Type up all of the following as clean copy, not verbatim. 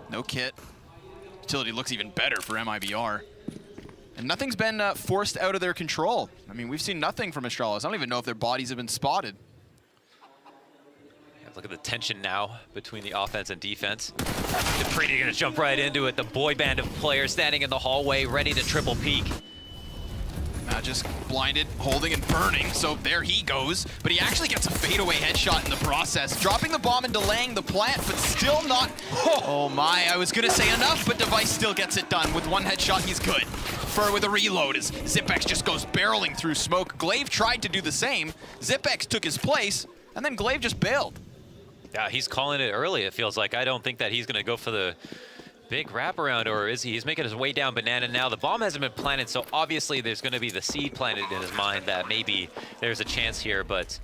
No kit. Utility looks even better for Mibr. And nothing's been forced out of their control. I mean, we've seen nothing from Astralis. I don't even know if their bodies have been spotted. Yeah, look at the tension now between the offense and defense. dupreeh gonna jump right into it. The boy band of players standing in the hallway, ready to triple peek. Just blinded, holding and burning, so there he goes. But he actually gets a fadeaway headshot in the process, dropping the bomb and delaying the plant, but still not. Oh my, I was gonna say enough, but Device still gets it done. With one headshot, he's good. Fur with a reload as Zipex just goes barreling through smoke. Glaive tried to do the same. Zipex took his place, and then Glaive just bailed. Yeah, he's calling it early, it feels like. I don't think that he's gonna go for the big wraparound, or is he? He's making his way down Banana now. The bomb hasn't been planted, so obviously there's going to be the seed planted in his mind that maybe there's a chance here, but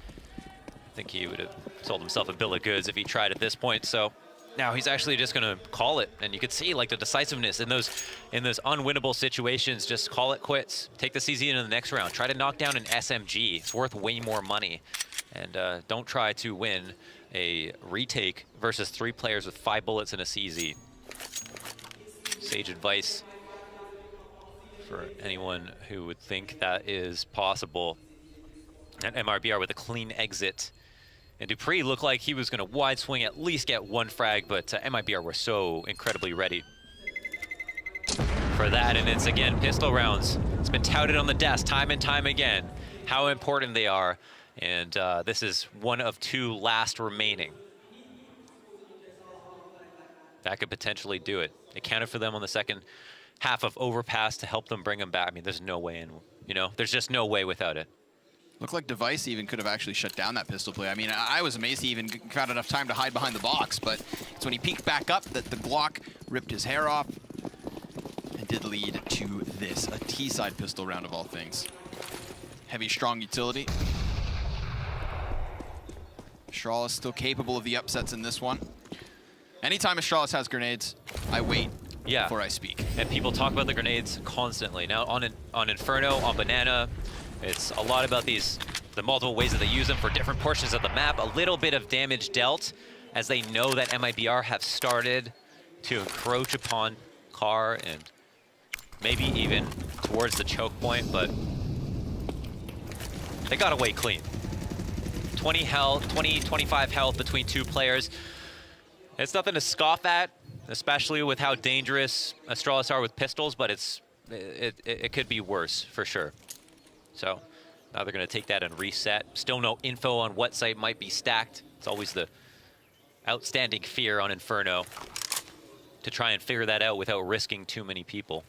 I think he would have sold himself a bill of goods if he tried at this point. So now he's actually just going to call it, and you can see like the decisiveness in those unwinnable situations. Just call it quits. Take the CZ into the next round. Try to knock down an SMG. It's worth way more money, and don't try to win a retake versus 3 players with 5 bullets in a CZ. Sage advice for anyone who would think that is possible. And Mibr with a clean exit. And dupreeh looked like he was going to wide swing, at least get 1 frag, but Mibr were so incredibly ready for that. And it's, again, pistol rounds. It's been touted on the desk time and time again how important they are. And this is one of 2 last remaining. That could potentially do it. It counted for them on the second half of Overpass to help them bring them back. I mean, there's no way in, you know, there's just no way without it. Looked like Device even could have actually shut down that pistol play. I mean, I was amazed he even found enough time to hide behind the box, but it's when he peeked back up that the Glock ripped his hair off and did lead to this, a T-side pistol round of all things. Heavy, strong utility. Astralis still capable of the upsets in this one. Anytime Astralis has grenades, I wait before I speak. And people talk about the grenades constantly. Now on Inferno, on Banana, it's a lot about the multiple ways that they use them for different portions of the map. A little bit of damage dealt as they know that Mibr have started to encroach upon Car and maybe even towards the choke point, but they got away clean. 20 health, 25 health between 2 players. It's nothing to scoff at, especially with how dangerous Astralis are with pistols, but it could be worse for sure. So now they're going to take that and reset. Still no info on what site might be stacked. It's always the outstanding fear on Inferno to try and figure that out without risking too many people.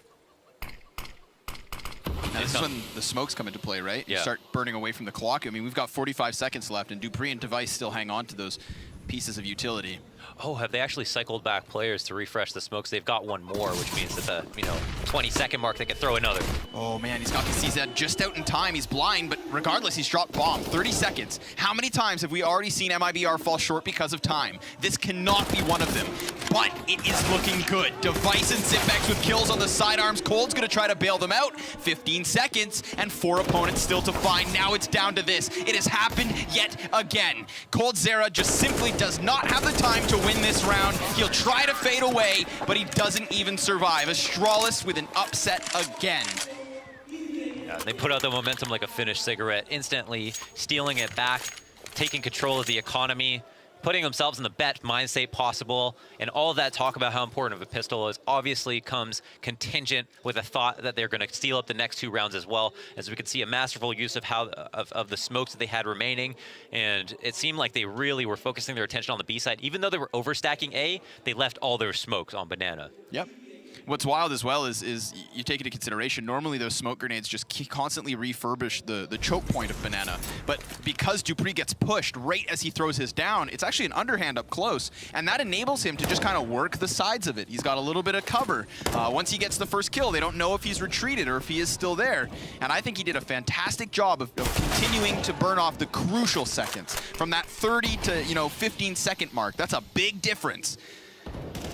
Now this is when the smokes come into play, right? Yeah. You start burning away from the clock. I mean, we've got 45 seconds left, and dupreeh and Device still hang on to those pieces of utility. Oh, have they actually cycled back players to refresh the smokes? They've got 1 more, which means at the 20-second mark they can throw another. Oh man, he's got the CZ just out in time. He's blind, but regardless, he's dropped bomb. 30 seconds. How many times have we already seen Mibr fall short because of time? This cannot be one of them, but it is looking good. Device and Zipex with kills on the sidearms. Cold's gonna try to bail them out. 15 seconds and 4 opponents still to find. Now it's down to this. It has happened yet again. Coldzera just simply does not have the time to win this round. He'll try to fade away, but he doesn't even survive. Astralis with an upset again. Yeah, they put out the momentum like a finished cigarette, instantly stealing it back, taking control of the economy, putting themselves in the best mind state possible, and all of that talk about how important of a pistol is obviously comes contingent with a thought that they're going to steal up the next 2 rounds as well, as we can see a masterful use of of the smokes that they had remaining, and it seemed like they really were focusing their attention on the B side. Even though they were overstacking A, they left all their smokes on Banana. Yep. What's wild as well is you take into consideration, normally those smoke grenades just constantly refurbish the choke point of Banana. But because dupreeh gets pushed right as he throws his down, it's actually an underhand up close. And that enables him to just kind of work the sides of it. He's got a little bit of cover. Once he gets the first kill, they don't know if he's retreated or if he is still there. And I think he did a fantastic job of continuing to burn off the crucial seconds. From that 30 to 15-second mark, that's a big difference.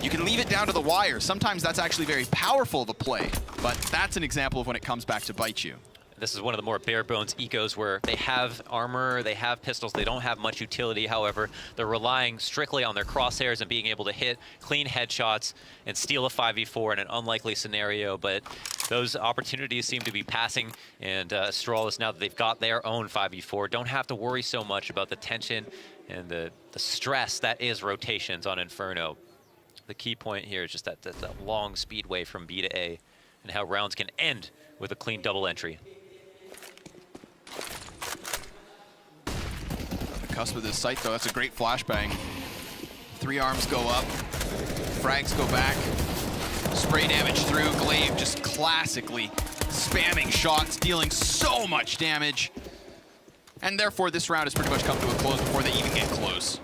You can leave it down to the wire. Sometimes that's actually very powerful of a play, but that's an example of when it comes back to bite you. this is one of the more bare bones ecos where they have armor, they have pistols, they don't have much utility. However, they're relying strictly on their crosshairs and being able to hit clean headshots and steal a 5v4 in an unlikely scenario. But those opportunities seem to be passing, and Astralis, now that they've got their own 5v4, don't have to worry so much about the tension and the stress that is rotations on Inferno. The key point here is just that long speedway from B to A, and how rounds can end with a clean double entry. On the cusp of this site, though, that's a great flashbang. 3 arms go up, frags go back, spray damage through. Glaive just classically spamming shots, dealing so much damage. And therefore, this round has pretty much come to a close before they even get close.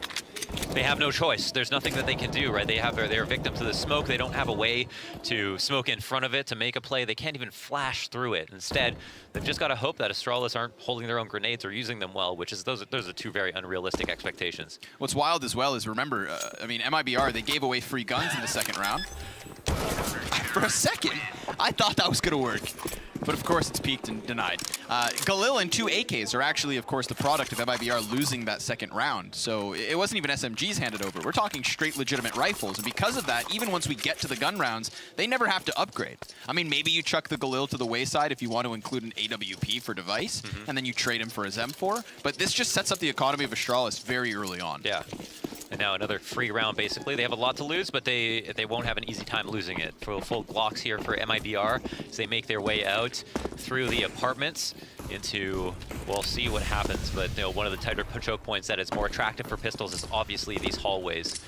They have no choice. There's nothing that they can do, right? They're victims to the smoke. They don't have a way to smoke in front of it to make a play. They can't even flash through it. Instead, they've just got to hope that Astralis aren't holding their own grenades or using them well, which is those are 2 very unrealistic expectations. What's wild as well is, remember, I mean, MIBR, they gave away free guns in the second round. For a second, I thought that was going to work. But of course, it's peaked and denied. Galil and 2 AKs are actually, of course, the product of MIBR losing that second round. So it wasn't even SMGs handed over. We're talking straight legitimate rifles. And because of that, even once we get to the gun rounds, they never have to upgrade. I mean, maybe you chuck the Galil to the wayside if you want to include an AWP for device, and then you trade him for a ZEM4. But this just sets up the economy of Astralis very early on. Yeah. And now another free round, basically. They have a lot to lose, but they won't have an easy time losing it. Full Glocks here for MIBR as they make their way out through the apartments into, we'll see what happens, but you know, one of the tighter choke points that is more attractive for pistols is obviously these hallways.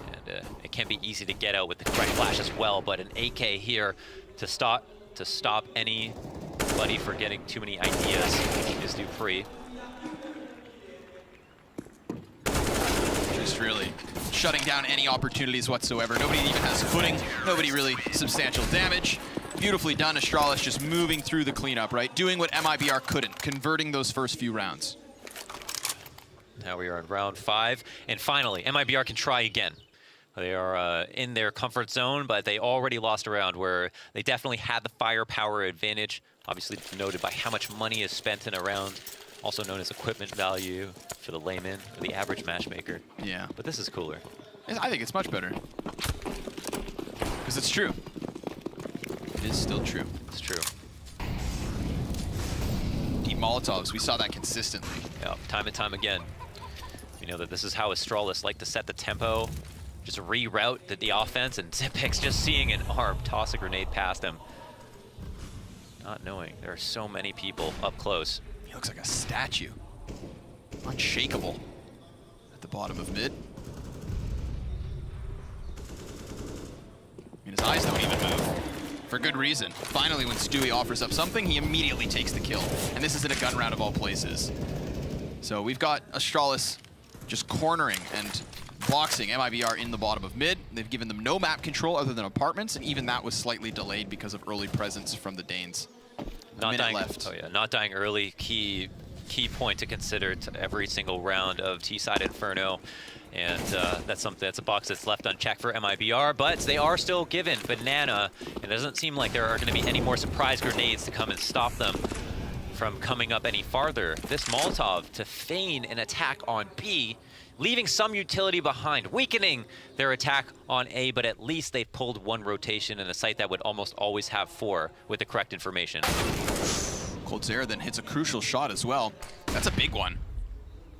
And it can be easy to get out with the correct flash as well, but an AK here to stop anybody for getting too many ideas is Dupree. Just really shutting down any opportunities whatsoever. Nobody even has footing. Nobody really substantial damage. Beautifully done. Astralis just moving through the cleanup, right? Doing what MIBR couldn't, converting those first few rounds. Now we are in round 5, and finally, MIBR can try again. They are in their comfort zone, but they already lost a round where they definitely had the firepower advantage, obviously denoted by how much money is spent in a round, also known as equipment value for the layman, or the average matchmaker. Yeah. But this is cooler. I think it's much better. Because it's true. It is still true. It's true. Deep Molotovs, we saw that consistently. Yeah, time and time again. We know that this is how Astralis like to set the tempo, just reroute the offense, and Zipix just seeing an arm toss a grenade past him. Not knowing there are so many people up close. He looks like a statue. Unshakable. At the bottom of mid. I mean, his eyes don't even move. For good reason. Finally, when Stewie offers up something, he immediately takes the kill. And this is in a gun round of all places. So we've got Astralis just cornering and boxing MIBR in the bottom of mid. They've given them no map control other than apartments, and even that was slightly delayed because of early presence from the Danes. Not dying left. Oh yeah, not dying early. Key point to consider to every single round of T-side Inferno. And that's a box that's left unchecked for MIBR, but they are still given Banana. It doesn't seem like there are going to be any more surprise grenades to come and stop them from coming up any farther. This Molotov to feign an attack on B, leaving some utility behind, weakening their attack on A, but at least they've pulled 1 rotation in a site that would almost always have 4 with the correct information. Coldzera then hits a crucial shot as well. That's a big one.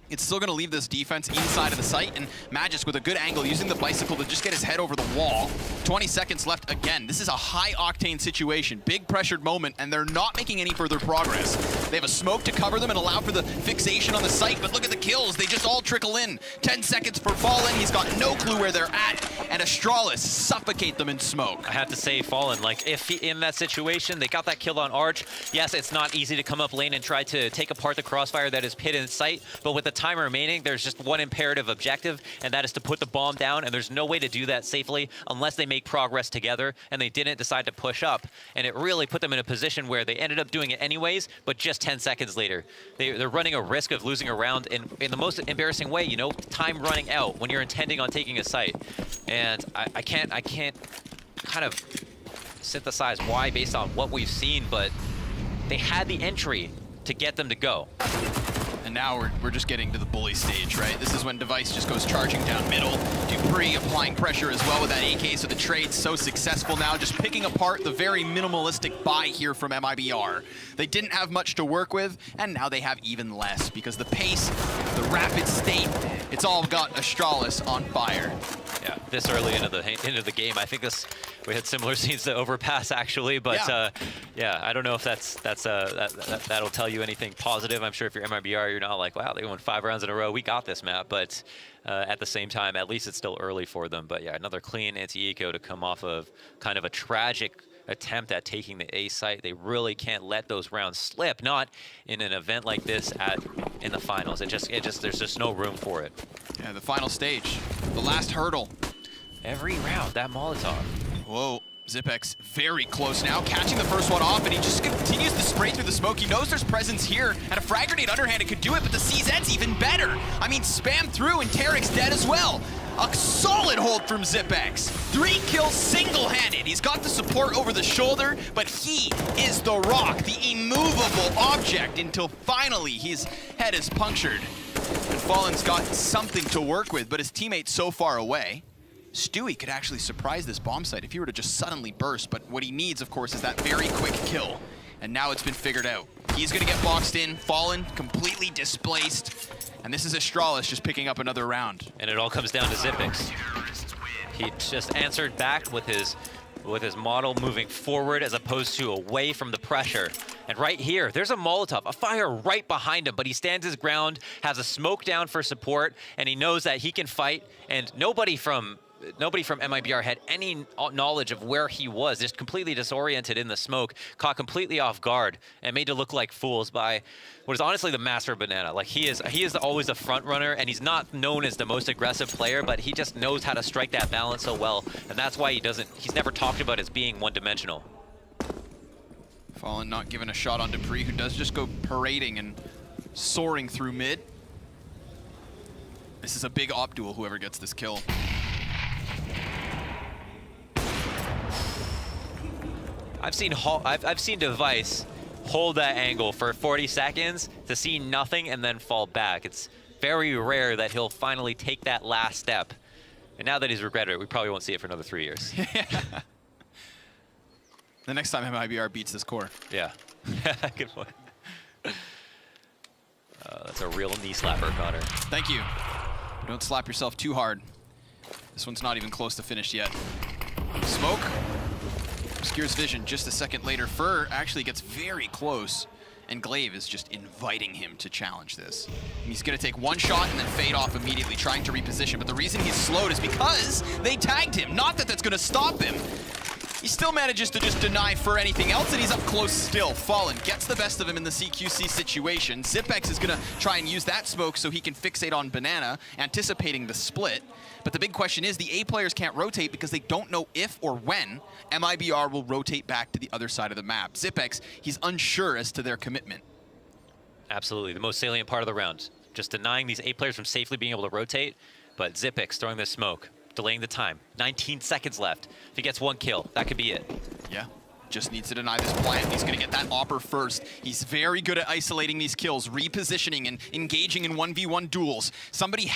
It's still going to leave this defense inside of the site, and Magis with a good angle using the bicycle to just get his head over the wall. 20 seconds left again. This is a high-octane situation, big pressured moment, and they're not making any further progress. They have a smoke to cover them and allow for the fixation on the site, but look at the kills. They just all trickle in. 10 seconds for Fallen. He's got no clue where they're at, and Astralis suffocate them in smoke. I have to say, Fallen, like, if in that situation, they got that kill on Arch, yes, it's not easy to come up lane and try to take apart the crossfire that is pit in sight, but with the time remaining, there's just one imperative objective, and that is to put the bomb down, and there's no way to do that safely unless they make progress together, and they didn't decide to push up, and it really put them in a position where they ended up doing it anyways, but just 10 seconds later. They're running a risk of losing a round in the most embarrassing way, you know, time running out when you're intending on taking a site. And I can't kind of synthesize why based on what we've seen, but They had the entry to get them to go. And now we're just getting to the bully stage, right? This is when Device just goes charging down middle. Dupree applying pressure as well with that AK, so the trade's so successful now, just picking apart the very minimalistic buy here from MIBR. They didn't have much to work with, and now they have even less, because the pace, the rapid state, it's all got Astralis on fire. Yeah, this early into the game, I think we had similar scenes to Overpass actually, but yeah, I don't know if that'll tell you anything positive. I'm sure if you're MIBR, you're not like, wow, they won 5 rounds in a row. We got this map, but at the same time, at least it's still early for them. But yeah, another clean anti-eco to come off of kind of a tragic attempt at taking the A site. They really can't let those rounds slip, not in an event like this in the finals. There's just no room for it. Yeah, the final stage, the last hurdle. Every round, that Molotov. Whoa, Zipex very close now, catching the first one off, and he just continues to spray through the smoke. He knows there's presence here, and a frag grenade underhanded could do it, but the CZ's even better. I mean, spam through, and Tarek's dead as well. A solid hold from Zipex. 3 kills single-handed. He's got the support over the shoulder, but he is the rock, the immovable object, until finally his head is punctured. And Fallen's got something to work with, but his teammate's so far away. Stewie could actually surprise this bomb site if he were to just suddenly burst, but what he needs, of course, is that very quick kill. And now it's been figured out. He's gonna get boxed in, Fallen completely displaced, and this is Astralis just picking up another round. And it all comes down to Zipex. He just answered back with his model moving forward as opposed to away from the pressure. And right here, there's a Molotov, a fire right behind him, but he stands his ground, has a smoke down for support, and he knows that he can fight, and nobody from MIBR had any knowledge of where he was, just completely disoriented in the smoke, caught completely off guard, and made to look like fools by what is honestly the master of Banana. Like he is always the front runner, and he's not known as the most aggressive player, but he just knows how to strike that balance so well, and that's why he's never talked about as being one-dimensional. Fallen not given a shot on Dupree, who does just go parading and soaring through mid. This is a big op duel, whoever gets this kill. I've seen Device hold that angle for 40 seconds to see nothing and then fall back. It's very rare that he'll finally take that last step. And now that he's regretted it, we probably won't see it for another 3 years. The next time MIBR beats this core. Yeah, good point. That's a real knee slapper, Connor. Thank you. Don't slap yourself too hard. This one's not even close to finished yet. Smoke obscures vision just a second later. Fur actually gets very close, and Glaive is just inviting him to challenge this. And he's gonna take one shot and then fade off immediately, trying to reposition, but the reason he's slowed is because they tagged him. Not that that's gonna stop him. He still manages to just deny for anything else, and he's up close still. Fallen gets the best of him in the CQC situation. Zipex is gonna try and use that smoke so he can fixate on Banana, anticipating the split. But the big question is, the A players can't rotate because they don't know if or when MIBR will rotate back to the other side of the map. Zipex, he's unsure as to their commitment. Absolutely, the most salient part of the round. Just denying these A players from safely being able to rotate, but Zipex throwing this smoke, delaying the time. 19 seconds left. If he gets 1 kill, that could be it. Yeah, just needs to deny this plant. He's gonna get that Opper first. He's very good at isolating these kills, repositioning and engaging in 1v1 duels. Somebody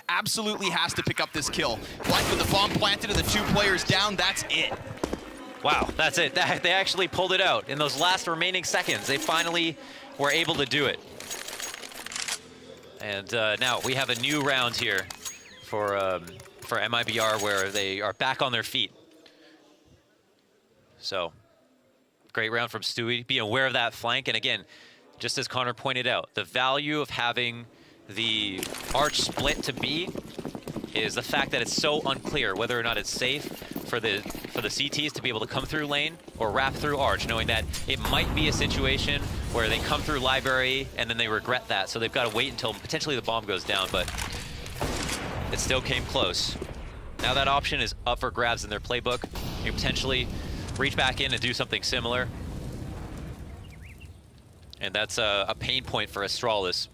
absolutely has to pick up this kill. But with the bomb planted and the 2 players down, that's it. Wow, that's it. They actually pulled it out. In those last remaining seconds, they finally were able to do it. And now we have a new round here for MIBR, where they are back on their feet. So, great round from Stewie. Be aware of that flank. And again, just as Connor pointed out, the value of having the arch split to B is the fact that it's so unclear whether or not it's safe for the CTs to be able to come through lane or wrap through arch, knowing that it might be a situation where they come through library and then they regret that. So they've got to wait until potentially the bomb goes down, but it still came close. Now that option is up for grabs in their playbook. You can potentially reach back in and do something similar. And that's a pain point for Astralis.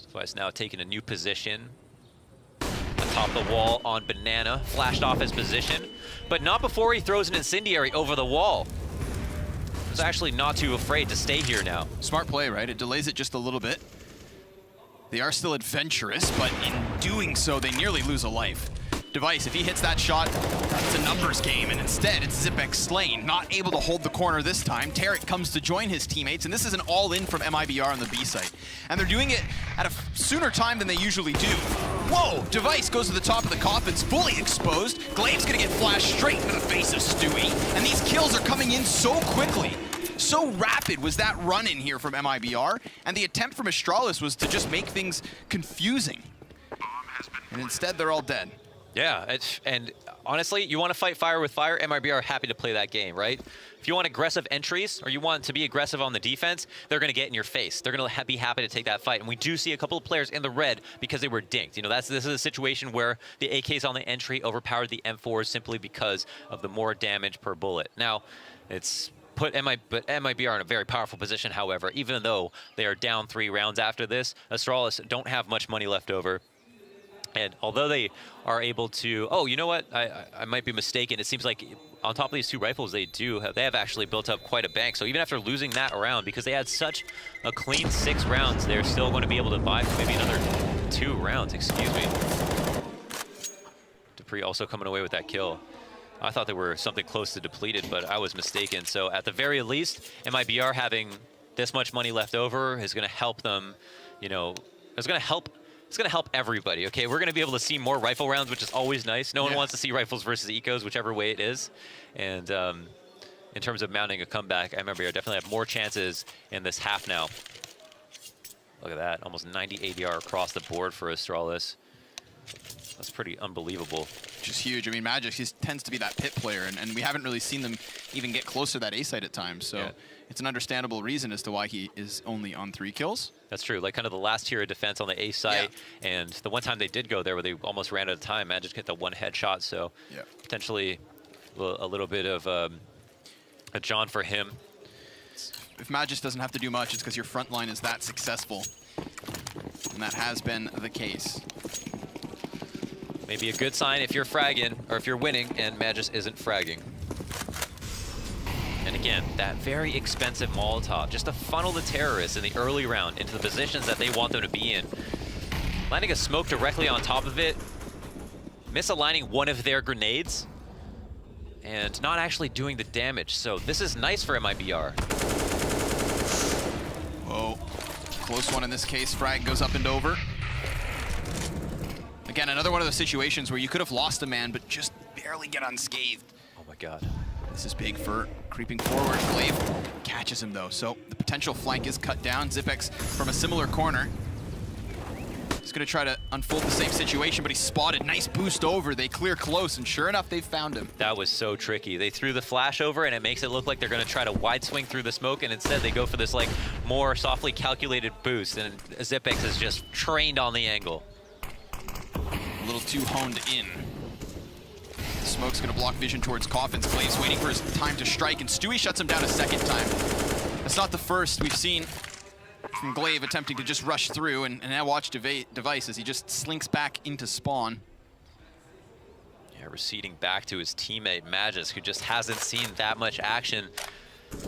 Device now taking a new position. atop the wall on Banana. Flashed off his position, but not before he throws an incendiary over the wall. He's actually not too afraid to stay here now. Smart play, right? It delays it just a little bit. They are still adventurous, but in doing so, they nearly lose a life. Device, if he hits that shot, it's a numbers game, and instead it's Zipex slain, not able to hold the corner this time. Tarek comes to join his teammates, and this is an all-in from Mibr on the B site. And they're doing it at a sooner time than they usually do. Whoa, Device goes to the top of the coffin's fully exposed. Glaive's gonna get flashed straight into the face of Stewie, and these kills are coming in so quickly. So rapid was that run in here from Mibr, and the attempt from Astralis was to just make things confusing. And instead, they're all dead. Yeah, and honestly, you want to fight fire with fire, Mibr are happy to play that game, right? If you want aggressive entries, or you want to be aggressive on the defense, they're going to get in your face. They're going to be happy to take that fight. And we do see a couple of players in the red because they were dinked. You know, this is a situation where the AKs on the entry overpowered the M4s simply because of the more damage per bullet. Now, it's put Mibr in a very powerful position, however, even though they are down 3 rounds after this. Astralis don't have much money left over. And although they are able to, oh, you know what? I might be mistaken. It seems like on top of these 2 rifles, they have actually built up quite a bank. So even after losing that round, because they had such a clean 6 rounds, they're still going to be able to buy for maybe another 2 rounds. Excuse me. Dupree also coming away with that kill. I thought they were something close to depleted, but I was mistaken. So at the very least, Mibr having this much money left over is going to help them. You know, it's going to help everybody, okay? We're going to be able to see more rifle rounds, which is always nice. No one wants to see rifles versus ecos, whichever way it is. And in terms of mounting a comeback, Mibr definitely have more chances in this half now. Look at that, almost 90 ADR across the board for Astralis. That's pretty unbelievable. Just huge. I mean, Magic, he tends to be that pit player, and we haven't really seen them even get close to that A site at times. So it's an understandable reason as to why he is only on 3 kills. That's true. Like kind of the last tier of defense on the A site, and the one time they did go there where they almost ran out of time, Magic hit the 1 headshot. So potentially a little bit of a jaunt for him. If Magic doesn't have to do much, it's because your front line is that successful, and that has been the case. Maybe a good sign if you're fragging, or if you're winning, and Magis isn't fragging. And again, that very expensive Molotov, just to funnel the terrorists in the early round into the positions that they want them to be in. Landing a smoke directly on top of it, misaligning one of their grenades, and not actually doing the damage. So this is nice for Mibr. Whoa, close one in this case. Frag goes up and over. Again, another one of those situations where you could have lost a man, but just barely get unscathed. Oh my God. This is big for creeping forward. Glaive catches him though, so the potential flank is cut down. Zipex from a similar corner. He's gonna try to unfold the same situation, but he's spotted. Nice boost over. They clear close, and sure enough, they've found him. That was so tricky. They threw the flash over, and it makes it look like they're gonna try to wide swing through the smoke, and instead they go for this like more softly calculated boost, and Zipex is just trained on the angle. A little too honed in. The smoke's gonna block vision towards Coffins. Glaive's waiting for his time to strike, and Stewie shuts him down a 2nd time. That's not the first we've seen from Glaive attempting to just rush through, and now watch Device as he just slinks back into spawn. Yeah, receding back to his teammate Magis, who just hasn't seen that much action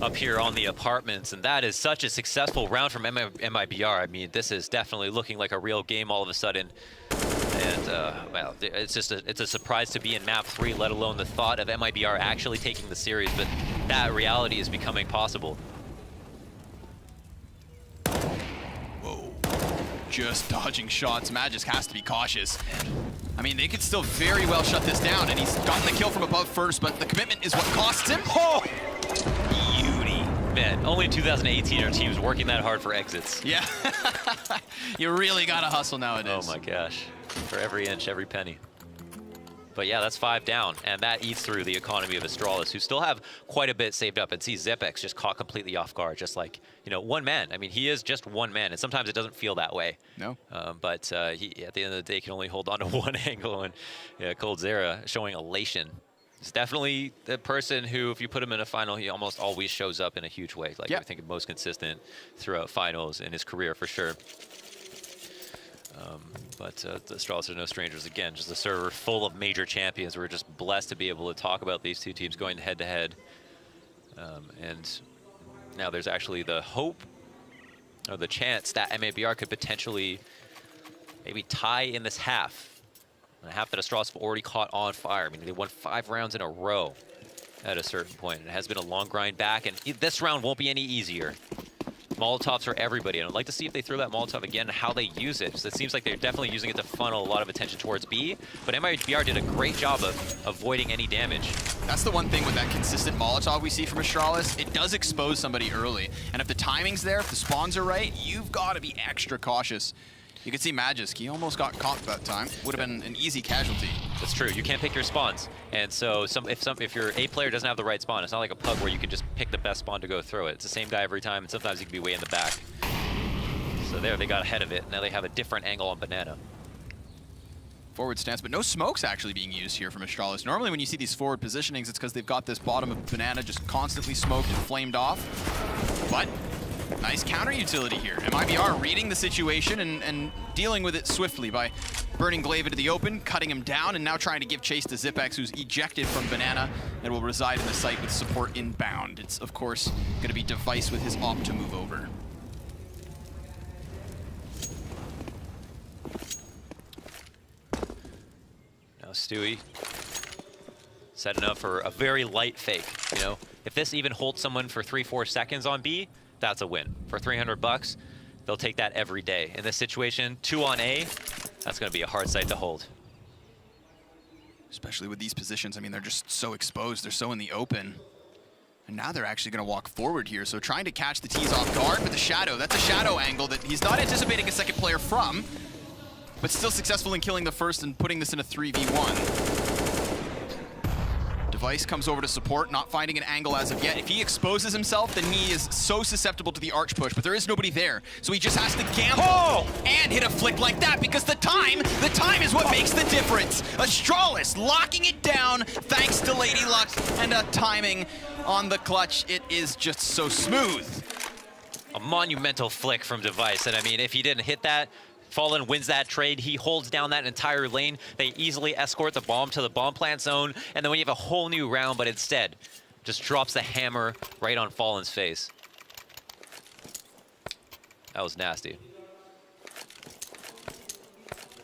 up here on the apartments, and that is such a successful round from Mibr. I mean, this is definitely looking like a real game all of a sudden. And, well, it's a surprise to be in map 3, let alone the thought of Mibr actually taking the series, but that reality is becoming possible. Whoa, just dodging shots. Magis has to be cautious. I mean, they could still very well shut this down, and he's gotten the kill from above first, but the commitment is what costs him. Oh, beauty. Man, only in 2018 are teams working that hard for exits. Yeah, you really gotta hustle nowadays. Oh my gosh, for every inch, every penny. But yeah, that's 5 down, and that eats through the economy of Astralis, who still have quite a bit saved up, and see Zipex just caught completely off guard, just like, you know, one man. I mean, he is just one man, and sometimes it doesn't feel that way. No. But he, at the end of the day, can only hold on to one angle, and yeah, Cold Zera showing elation. He's definitely the person who, if you put him in a final, he almost always shows up in a huge way. Like, I think most consistent throughout finals in his career, for sure. But the Astralis are no strangers. Again, just a server full of major champions. We're just blessed to be able to talk about these two teams going head-to-head. And now there's actually the hope, or the chance, that Mibr could potentially maybe tie in this half. A half that Astralis have already caught on fire. I mean, they won 5 rounds in a row at a certain point. It has been a long grind back, and this round won't be any easier. Molotovs for everybody, and I'd like to see if they throw that Molotov again and how they use it. So it seems like they're definitely using it to funnel a lot of attention towards B, but Mibr did a great job of avoiding any damage. That's the one thing with that consistent Molotov we see from Astralis. It does expose somebody early, and if the timing's there, if the spawns are right, you've got to be extra cautious. You can see Magisk, he almost got caught that time. Would have been an easy casualty. That's true. You can't pick your spawns. And so if your A player doesn't have the right spawn, it's not like a pug where you can just pick the best spawn to go throw it. It's the same guy every time, and sometimes he can be way in the back. So there, they got ahead of it. Now they have a different angle on Banana. Forward stance, but no smokes actually being used here from Astralis. Normally when you see these forward positionings, it's because they've got this bottom of Banana just constantly smoked and flamed off. But nice counter utility here. Mibr reading the situation and dealing with it swiftly by burning Glaive into the open, cutting him down, and now trying to give chase to Zipex, who's ejected from Banana and will reside in the site with support inbound. It's, of course, going to be Device with his op to move over. Now Stewie setting up for a very light fake. You know, if this even holds someone for 3-4 seconds on B, that's a win. For 300 bucks, they'll take that every day. In this situation, 2 on A, that's going to be a hard site to hold. Especially with these positions, I mean, they're just so exposed. They're so in the open. And now they're actually going to walk forward here. So trying to catch the T's off guard with the Shadow. That's a Shadow angle that he's not anticipating a second player from, but still successful in killing the first and putting this in a 3v1. Device comes over to support, not finding an angle as of yet. If he exposes himself, then he is so susceptible to the arch push, but there is nobody there. So he just has to gamble and hit a flick like that, because the time is what makes the difference. Astralis locking it down thanks to Lady Luck and a timing on the clutch. It is just so smooth. A monumental flick from Device, and I mean, if he didn't hit that, Fallen wins that trade. He holds down that entire lane. They easily escort the bomb to the bomb plant zone, and then we have a whole new round, but instead just drops the hammer right on Fallen's face. That was nasty.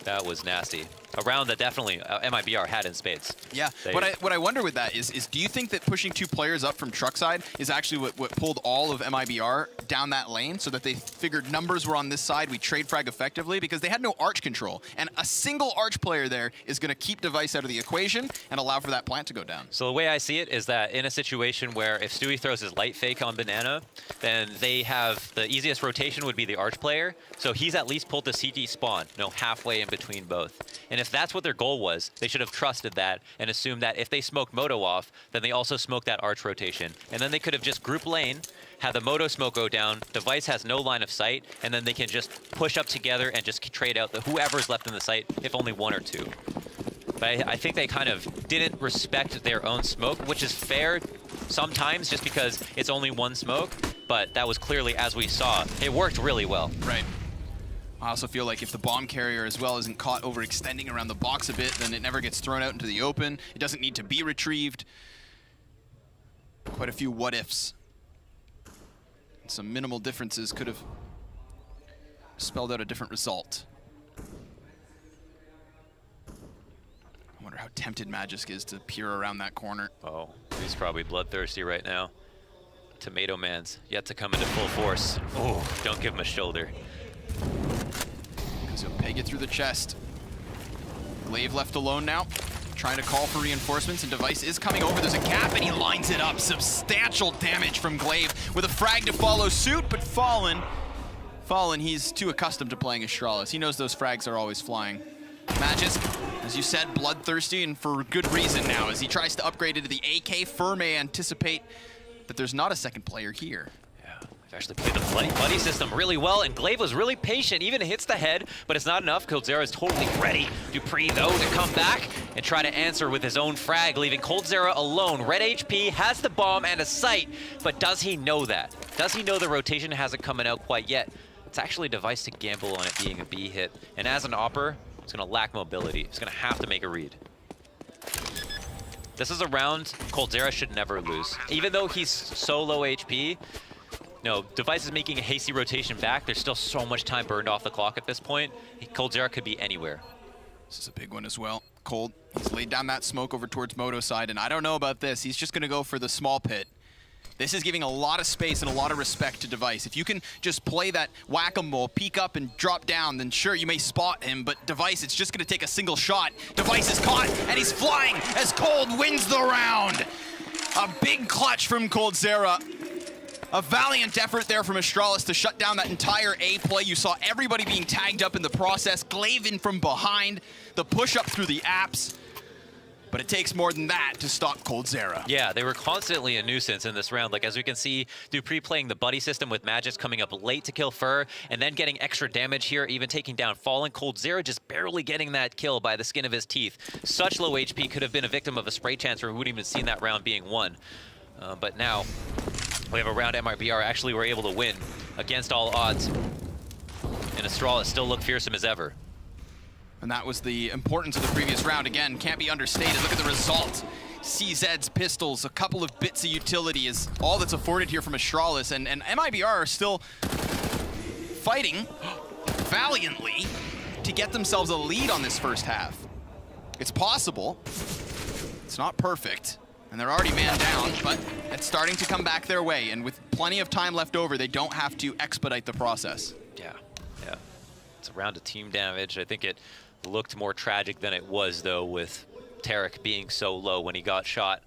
That was nasty. A round that definitely Mibr had in spades. Yeah, what I wonder with that is do you think that pushing 2 players up from truck side is actually what pulled all of Mibr down that lane, so that they figured numbers were on this side, we trade frag effectively, because they had no arch control, and a single arch player there is going to keep Device out of the equation and allow for that plant to go down. So the way I see it is that in a situation where if Stewie throws his light fake on Banana, then they have the easiest rotation would be the arch player, so he's at least pulled the CT spawn, you know, halfway in between both. And if that's what their goal was, they should have trusted that and assumed that if they smoke Moto off, then they also smoke that arch rotation. And then they could have just group lane, had the Moto smoke go down, Device has no line of sight, and then they can just push up together and just trade out whoever's left in the site, if only 1 or 2. But I think they kind of didn't respect their own smoke, which is fair sometimes just because it's only 1 smoke, but that was clearly, as we saw, it worked really well. Right. I also feel like if the bomb carrier as well isn't caught overextending around the box a bit, then it never gets thrown out into the open. It doesn't need to be retrieved. Quite a few what-ifs. Some minimal differences could have spelled out a different result. I wonder how tempted Magisk is to peer around that corner. Oh, he's probably bloodthirsty right now. Tomato Man's yet to come into full force. Oh, don't give him a shoulder. Because he'll peg it through the chest. Glaive left alone now, trying to call for reinforcements, and Device is coming over. There's a gap, and he lines it up. Substantial damage from Glaive with a frag to follow suit, but Fallen, he's too accustomed to playing Astralis. He knows those frags are always flying. Magisk, as you said, bloodthirsty, and for good reason now. As he tries to upgrade into the AK, Fur may anticipate that there's not a second player here. They've actually played the buddy system really well, and Glaive was really patient, even hits the head, but it's not enough. coldzera is totally ready. Dupree, though, to come back and try to answer with his own frag, leaving coldzera alone. Red HP has the bomb and a sight, but does he know that? Does he know the rotation hasn't come out quite yet? it's actually Device to gamble on it being a B hit. And as an opper, it's going to lack mobility. It's going to have to make a read. This is a round coldzera should never lose. Even though he's so low HP, no, Device is making a hasty rotation back. There's still so much time burned off the clock at this point. coldzera could be anywhere. This is a big one as well. Cold, he's laid down that smoke over towards Moto's side, and I don't know about this. He's just going to go for the small pit. This is giving a lot of space and a lot of respect to Device. If you can just play that whack-a-mole, peek up and drop down, then sure, you may spot him, but Device, it's just going to take a single shot. Device is caught, and he's flying as Cold wins the round. A big clutch from coldzera. A valiant effort there from Astralis to shut down that entire A play. You saw everybody being tagged up in the process. Glavin from behind, the push-up through the apps. But it takes more than that to stop coldzera. Yeah, they were constantly a nuisance in this round. Like, as we can see, dupreeh playing the buddy system with Magis coming up late to kill Fur, and then getting extra damage here, even taking down Fallen. coldzera just barely getting that kill by the skin of his teeth. Such low HP, could have been a victim of a spray transfer. We wouldn't even seen that round being won. But now, we have a round MIBR actually were able to win against all odds. And Astralis still look fearsome as ever. And that was the importance of the previous round. Again, can't be understated. Look at the result. CZ's pistols, a couple of bits of utility is all that's afforded here from Astralis. And MIBR are still fighting valiantly to get themselves a lead on this first half. It's possible. It's not perfect. And they're already man down, but it's starting to come back their way. And with plenty of time left over, they don't have to expedite the process. Yeah. It's a round of team damage. I think it looked more tragic than it was, though, with Tarek being so low when he got shot.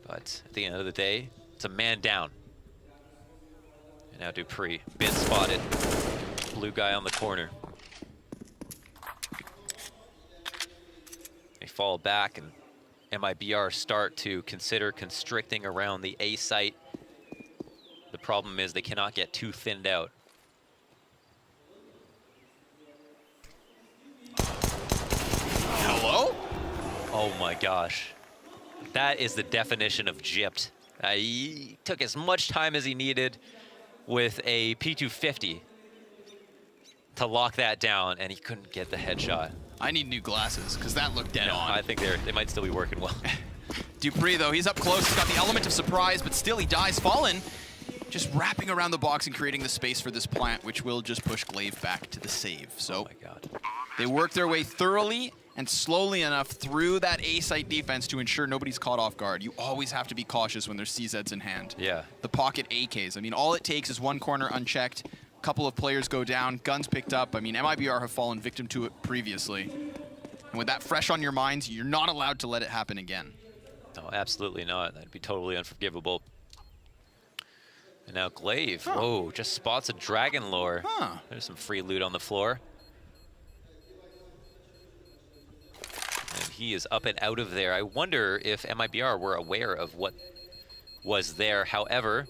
But at the end of the day, it's a man down. And now dupreeh, been spotted. Blue guy on the corner. They fall back, and MIBR start to consider constricting around the A site. The problem is they cannot get too thinned out. Hello? Oh my gosh. That is the definition of gypped. He took as much time as he needed with a P250 to lock that down, and he couldn't get the headshot. I need new glasses, because that looked dead on. I think they might still be working well. dupreeh, though, he's up close. He's got the element of surprise, but still he dies. Fallen just wrapping around the box and creating the space for this plant, which will just push Glaive back to the save. So oh my God. They work their way thoroughly and slowly enough through that A-site defense to ensure nobody's caught off guard. You always have to be cautious when there's CZs in hand. Yeah. The pocket AKs. I mean, all it takes is one corner unchecked, a couple of players go down, guns picked up. I mean, MIBR have fallen victim to it previously. And with that fresh on your minds, you're not allowed to let it happen again. No, absolutely not. That'd be totally unforgivable. And now Glaive, whoa, just spots a Dragon Lore. There's some free loot on the floor. And he is up and out of there. I wonder if MIBR were aware of what was there. However,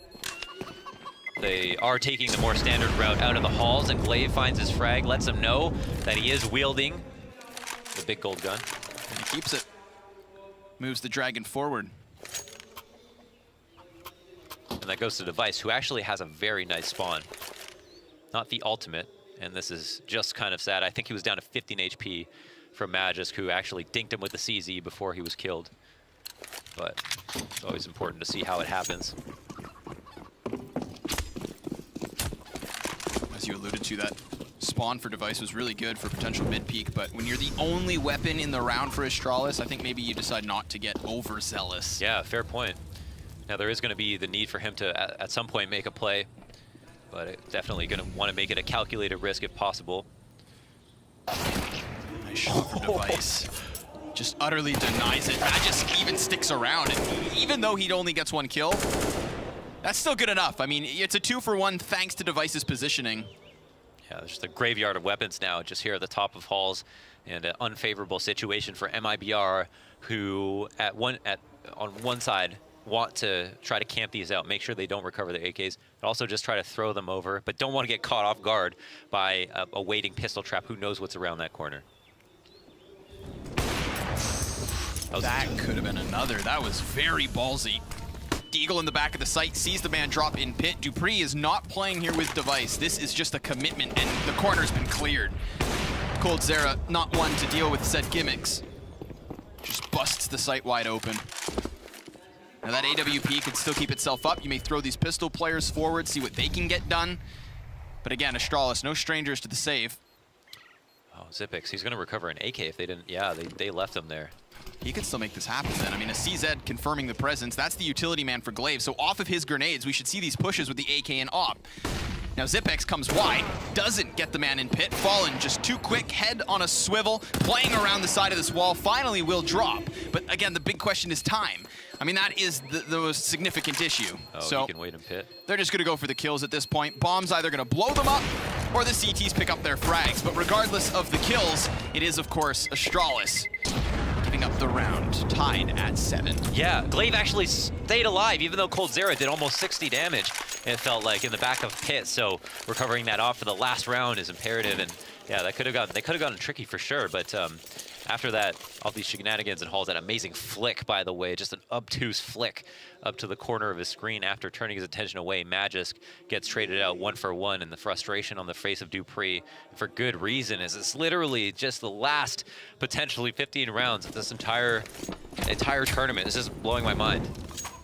they are taking the more standard route out of the halls, and Glaive finds his frag, lets him know that he is wielding the big gold gun. And he keeps it. Moves the Dragon forward. And that goes to Device, who actually has a very nice spawn. Not the ultimate, and this is just kind of sad. I think he was down to 15 HP from Magis, who actually dinked him with the CZ before he was killed. But it's always important to see how it happens. As you alluded to, that spawn for Device was really good for potential mid-peak, but when you're the only weapon in the round for Astralis, I think maybe you decide not to get overzealous. Yeah, fair point. Now, there is going to be the need for him to, at some point, make a play, but it's definitely going to want to make it a calculated risk if possible. Nice shot from Device. Just utterly denies it. Magis even sticks around, and even though he only gets one kill, that's still good enough. I mean, it's a 2-for-1 thanks to Device's positioning. Yeah, there's just a graveyard of weapons now, just here at the top of halls, and an unfavorable situation for MIBR, who on one side want to try to camp these out, make sure they don't recover their AKs, but also just try to throw them over, but don't want to get caught off guard by a waiting pistol trap. Who knows what's around that corner? That could have been another. That was very ballsy. Deagle in the back of the site, sees the man drop in pit. dupreeh is not playing here with Device. This is just a commitment, and the corner's been cleared. coldzera, not one to deal with said gimmicks. Just busts the site wide open. Now that AWP can still keep itself up. You may throw these pistol players forward, see what they can get done. But again, Astralis, no strangers to the save. Oh, Xyp9x, he's gonna recover an AK if they didn't, yeah, they left him there. He could still make this happen then. I mean, a CZ confirming the presence. That's the utility man for Glaive. So off of his grenades, we should see these pushes with the AK and AWP. Now Xyp9x comes wide, doesn't get the man in pit. Fallen just too quick, head on a swivel, playing around the side of this wall, finally will drop. But again, the big question is time. I mean, that is the most significant issue. Oh, so he can wait in pit. They're just gonna go for the kills at this point. Bomb's either gonna blow them up, or the CTs pick up their frags. But regardless of the kills, it is, of course, Astralis giving up the round, tied at 7. Yeah, Glaive actually stayed alive, even though coldzera did almost 60 damage, it felt like, in the back of pit. So recovering that off for the last round is imperative. And yeah, they could have gotten tricky for sure. But after that, all these shenanigans and Hall's that amazing flick, by the way, just an obtuse flick up to the corner of his screen after turning his attention away. Magisk gets traded out 1-for-1, and the frustration on the face of dupreeh, for good reason, is it's literally just the last potentially 15 rounds of this entire tournament. This is blowing my mind.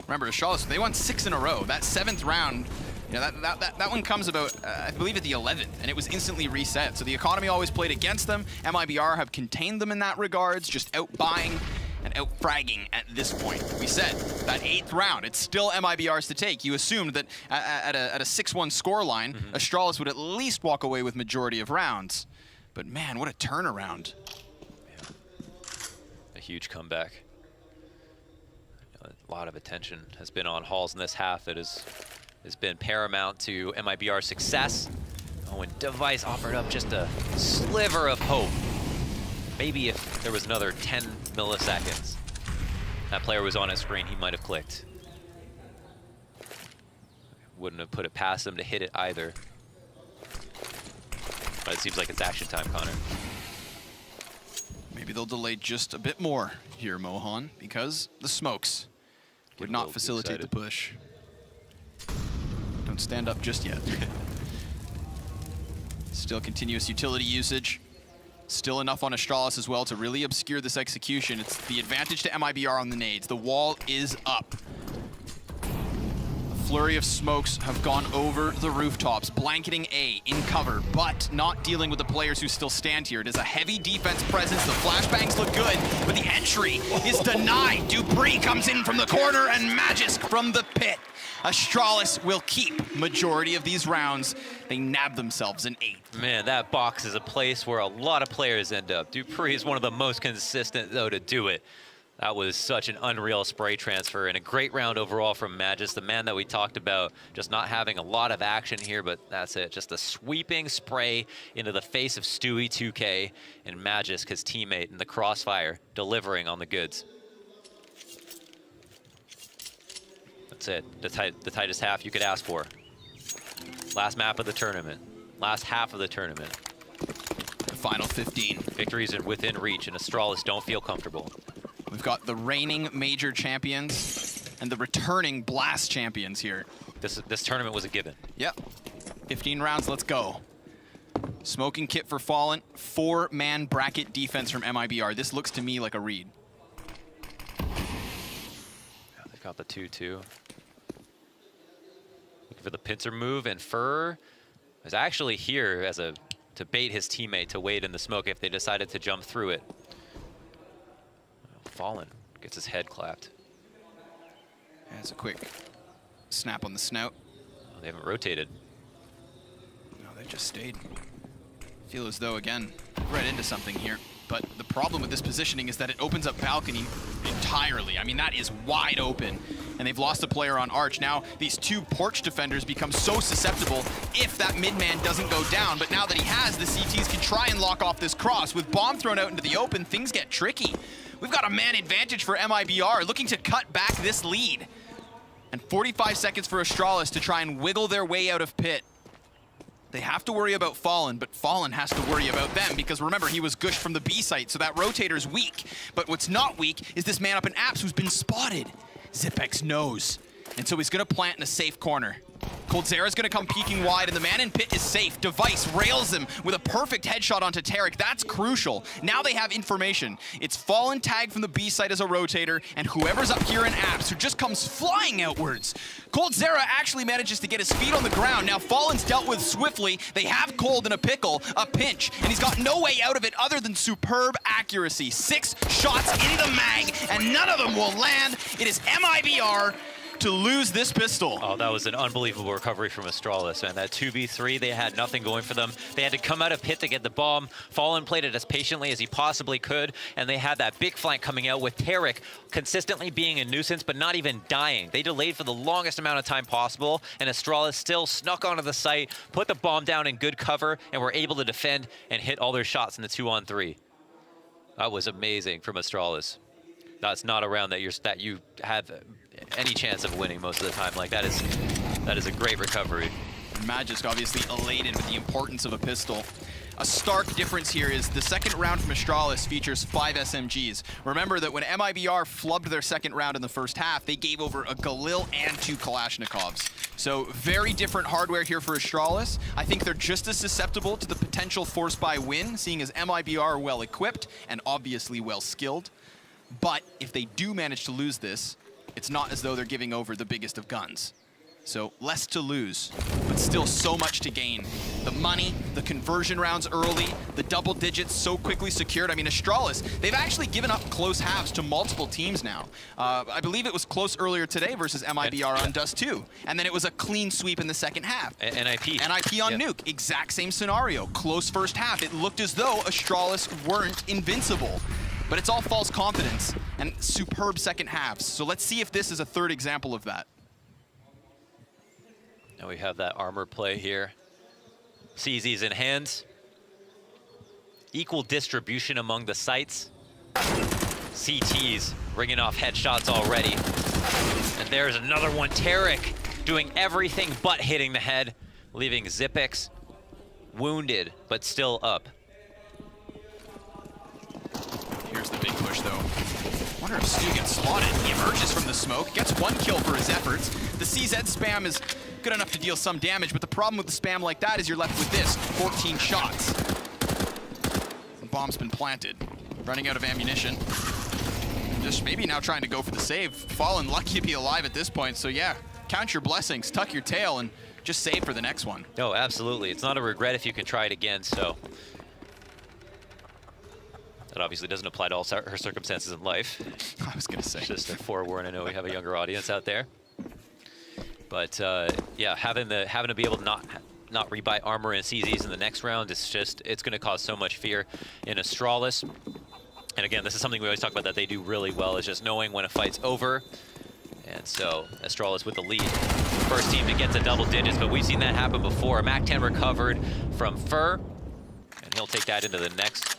Remember, Astralis, they won 6 in a row. That 7th round, you know, that one comes about, I believe, at the 11th, and it was instantly reset. So the economy always played against them. MIBR have contained them in that regards, just out-buying and out-fragging at this point. We said, that 8th round, it's still MIBR's to take. You assumed that at a 6-1 scoreline, Astralis would at least walk away with majority of rounds. But man, what a turnaround. Yeah. A huge comeback. A lot of attention has been on Halls in this half. It has been paramount to MIBR's success. Oh, and Device offered up just a sliver of hope. Maybe if there was another 10 milliseconds, that player was on his screen, he might have clicked. Wouldn't have put it past him to hit it either. But it seems like it's action time, Connor. Maybe they'll delay just a bit more here, Mohan, because the smokes would not facilitate the push. Don't stand up just yet. Still continuous utility usage. Still enough on Astralis as well to really obscure this execution. It's the advantage to MIBR on the nades. The wall is up. A flurry of smokes have gone over the rooftops, blanketing A in cover, but not dealing with the players who still stand here. It is a heavy defense presence. The flashbangs look good, but the entry is denied. dupreeh comes in from the corner and Magisk from the pit. Astralis will keep majority of these rounds. They nab themselves an 8th. Man, that box is a place where a lot of players end up. dupreeh is one of the most consistent, though, to do it. That was such an unreal spray transfer and a great round overall from Magisk, the man that we talked about, just not having a lot of action here, but that's it. Just a sweeping spray into the face of Stewie 2K, and Magisk, his teammate in the crossfire, delivering on the goods. That's it, the tightest half you could ask for. Last map of the tournament, last half of the tournament. The final 15. Victories are within reach, and Astralis don't feel comfortable. We've got the reigning major champions and the returning Blast champions here. This tournament was a given. Yep. 15 rounds, let's go. Smoking kit for Fallen, 4-man bracket defense from MIBR. This looks to me like a read. They've got the 2-2. Looking for the pincer move, and Fur is actually here as to bait his teammate to wait in the smoke if they decided to jump through it. Fallen gets his head clapped. That's a quick snap on the snout. Oh, they haven't rotated. No, they just stayed. Feel as though, again, right into something here. But the problem with this positioning is that it opens up balcony entirely. I mean, that is wide open. And they've lost a player on Arch. Now, these 2 porch defenders become so susceptible if that mid-man doesn't go down. But now that he has, the CTs can try and lock off this cross. With bomb thrown out into the open, things get tricky. We've got a man advantage for MIBR, looking to cut back this lead. And 45 seconds for Astralis to try and wiggle their way out of pit. They have to worry about Fallen, but Fallen has to worry about them, because remember, he was gushed from the B site, so that rotator's weak. But what's not weak is this man up in Apps who's been spotted. Xyp9x knows. And so he's going to plant in a safe corner. Coldzera's going to come peeking wide, and the man in pit is safe. Device rails him with a perfect headshot onto Tarek. That's crucial. Now they have information. It's Fallen tagged from the B site as a rotator, and whoever's up here in apps who just comes flying outwards. Coldzera actually manages to get his feet on the ground. Now Fallen's dealt with swiftly. They have Cold in a pickle, a pinch, and he's got no way out of it other than superb accuracy. 6 shots in the mag, and none of them will land. It is Mibr to lose this pistol. Oh, that was an unbelievable recovery from Astralis, man. That 2v3, they had nothing going for them. They had to come out of pit to get the bomb. Fallen played it as patiently as he possibly could, and they had that big flank coming out with Tarek consistently being a nuisance, but not even dying. They delayed for the longest amount of time possible, and Astralis still snuck onto the site, put the bomb down in good cover, and were able to defend and hit all their shots in the 2-on-3. That was amazing from Astralis. That's not a round that you have any chance of winning most of the time. Like, that is a great recovery. Magisk obviously elated with the importance of a pistol. A stark difference here is the second round from Astralis features 5 SMGs. Remember that when Mibr flubbed their second round in the first half, they gave over a Galil and 2 Kalashnikovs. So very different hardware here for Astralis. I think they're just as susceptible to the potential force buy win, seeing as Mibr are well equipped and obviously well skilled. But if they do manage to lose this, it's not as though they're giving over the biggest of guns. So less to lose, but still so much to gain. The money, the conversion rounds early, the double digits so quickly secured. I mean, Astralis, they've actually given up close halves to multiple teams now. I believe it was close earlier today versus Mibr on Dust 2. And then it was a clean sweep in the second half. NIP. NIP on Nuke, exact same scenario. Close first half. It looked as though Astralis weren't invincible. But it's all false confidence and superb second halves. So let's see if this is a third example of that. Now we have that armor play here. CZ's in hands. Equal distribution among the sites. CTs ringing off headshots already. And there's another one. Tarek doing everything but hitting the head, leaving Xyp9x wounded, but still up. Here's the big push, though. Wonder if Stu gets slotted. He emerges from the smoke, gets 1 kill for his efforts. The CZ spam is good enough to deal some damage, but the problem with the spam like that is you're left with this, 14 shots. The bomb's been planted. Running out of ammunition. Just maybe now trying to go for the save. Fallen lucky to be alive at this point, so yeah, count your blessings, tuck your tail, and just save for the next one. No, absolutely. It's not a regret if you can try it again, so. That obviously doesn't apply to all her circumstances in life. I was gonna say. Just a forewarn, I know we have a younger audience out there. But yeah, having to be able to not rebuy armor and CZs in the next round, it's gonna cause so much fear in Astralis. And again, this is something we always talk about that they do really well, is just knowing when a fight's over. And so Astralis with the lead. First team to get to double digits, but we've seen that happen before. MAC-10 recovered from Fur, and he'll take that into the next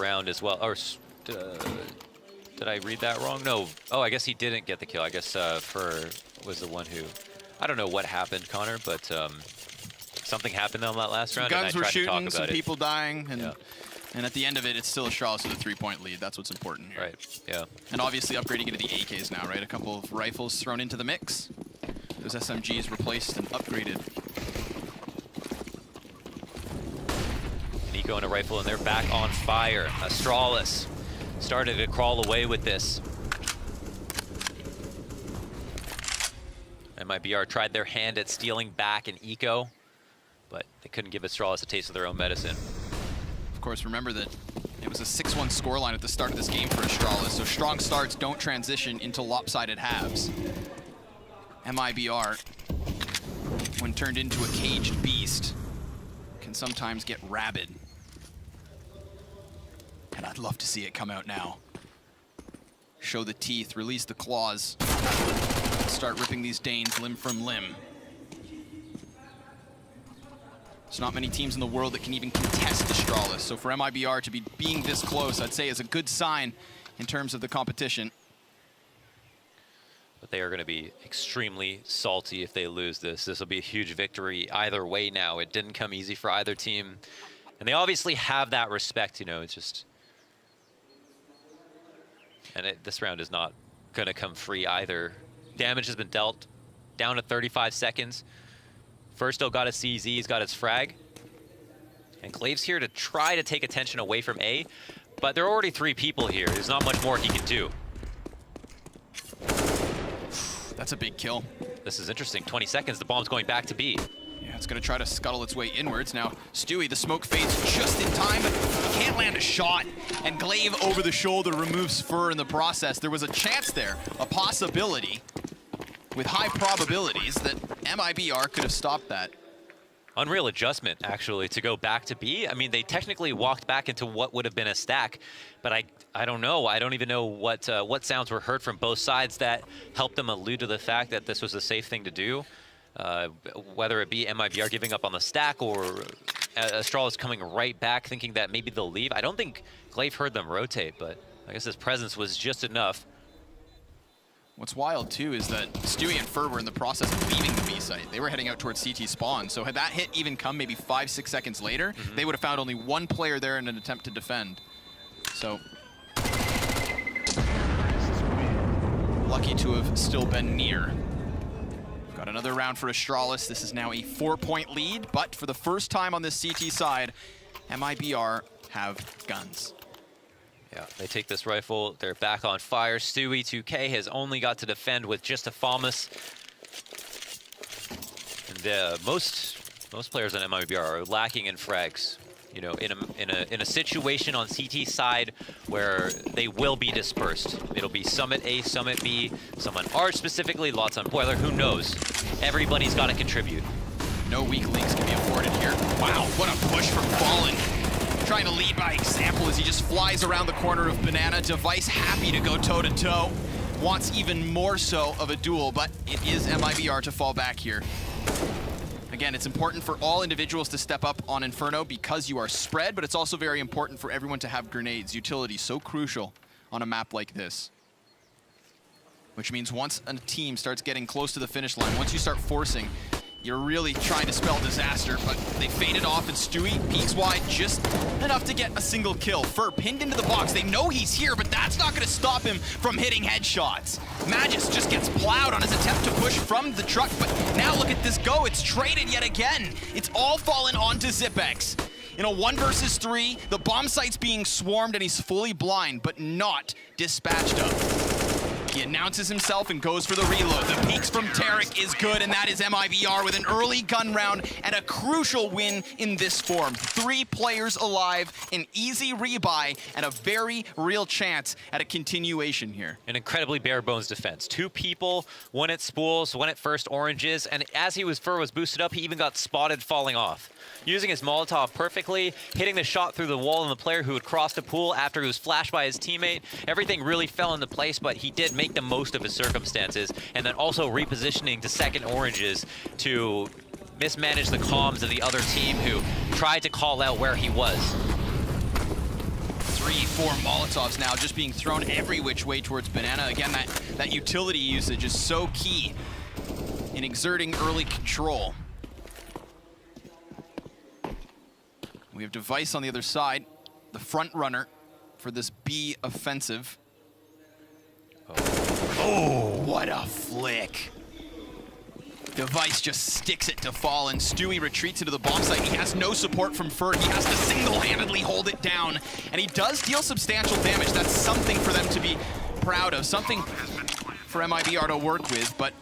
round as well. Or did I read that wrong? No. Oh, I guess he didn't get the kill. I guess Fur was the one who, I don't know what happened, Connor, but something happened on that last round. Guns and I were tried shooting, to talk about some it. people dying, and at the end of it, it's still Astralis with a 3-point lead. That's what's important here. Right, yeah. And obviously upgrading into the AKs now, right? A couple of rifles thrown into the mix. Those SMGs replaced and upgraded. Nico and a rifle, and they're back on fire. Astralis started to crawl away with this. Mibr tried their hand at stealing back an eco, but they couldn't give Astralis a taste of their own medicine. Of course, remember that it was a 6-1 scoreline at the start of this game for Astralis, so strong starts don't transition into lopsided halves. Mibr, when turned into a caged beast, can sometimes get rabid. And I'd love to see it come out now. Show the teeth, release the claws, start ripping these Danes limb from limb. There's not many teams in the world that can even contest Astralis, so for Mibr to be being this close, I'd say is a good sign in terms of the competition. But they are going to be extremely salty if they lose this. This will be a huge victory either way now. It didn't come easy for either team. And they obviously have that respect, you know, it's just... And this round is not going to come free either damage has been dealt, down to 35 seconds. First, still got his CZ, he's got his frag. And Glaive's here to try to take attention away from A, but there are already 3 people here. There's not much more he can do. That's a big kill. This is interesting. 20 seconds, the bomb's going back to B. Yeah, it's going to try to scuttle its way inwards. Now, Stewie, the smoke fades just in time, but he can't land a shot. And Glaive over the shoulder removes Fur in the process. There was a chance there, a possibility, with high probabilities that MIBR could have stopped that. Unreal adjustment, actually, to go back to B. I mean, they technically walked back into what would have been a stack, but I don't know. I don't even know what sounds were heard from both sides that helped them allude to the fact that this was a safe thing to do. Whether it be MIBR giving up on the stack or Astralis coming right back thinking that maybe they'll leave. I don't think Glaive heard them rotate, but I guess his presence was just enough. What's wild, too, is that Stewie and Fur were in the process of leaving the B site. They were heading out towards CT spawn, so had that hit even come maybe 5-6 seconds later, they would have found only 1 player there in an attempt to defend. So, lucky to have still been near. Got another round for Astralis. This is now a 4-point lead, but for the first time on this CT side, MIBR have guns. Yeah, they take this rifle. They're back on fire. Stewie 2K has only got to defend with just a FAMAS. And most players on MIBR are lacking in frags. You know, in a situation on CT side where they will be dispersed. It'll be Summit A, Summit B, some on Arch specifically, lots on Boiler. Who knows? Everybody's got to contribute. No weak links can be afforded here. Wow, what a push from Fallen. Trying to lead by example as he just flies around the corner of Banana. Device happy to go toe-to-toe. Wants even more so of a duel, but it is MIBR to fall back here. Again, it's important for all individuals to step up on Inferno because you are spread, but it's also very important for everyone to have grenades. Utility so crucial on a map like this. Which means once a team starts getting close to the finish line, once you start forcing, you're really trying to spell disaster, but they faded off, and Stewie peeks wide just enough to get a single kill. Fur pinned into the box. They know he's here, but that's not going to stop him from hitting headshots. Magus just gets plowed on his attempt to push from the truck, but now look at this go. It's traded yet again. It's all fallen onto Zipex. In a 1 versus 3, the bomb site's being swarmed, and he's fully blind, but not dispatched of. He announces himself and goes for the reload. The peeks from Tarek is good, and that is MIBR with an early gun round and a crucial win in this form. 3 players alive, an easy rebuy, and a very real chance at a continuation here. An incredibly bare bones defense. 2 people, one at spools, one at first oranges, and as Fur was boosted up, he even got spotted falling off. Using his Molotov perfectly, hitting the shot through the wall on the player who had crossed the pool after he was flashed by his teammate. Everything really fell into place, but he did make the most of his circumstances, and then also repositioning to second oranges to mismanage the comms of the other team who tried to call out where he was. 3, 4 Molotovs now just being thrown every which way towards Banana. Again, that utility usage is so key in exerting early control. We have Device on the other side, the front runner for this B offensive. Oh, what a flick. Device just sticks it to Fallen. Stewie retreats into the bomb site. He has no support from Fur. He has to single-handedly hold it down. And he does deal substantial damage. That's something for them to be proud of, something for MIBR to work with, but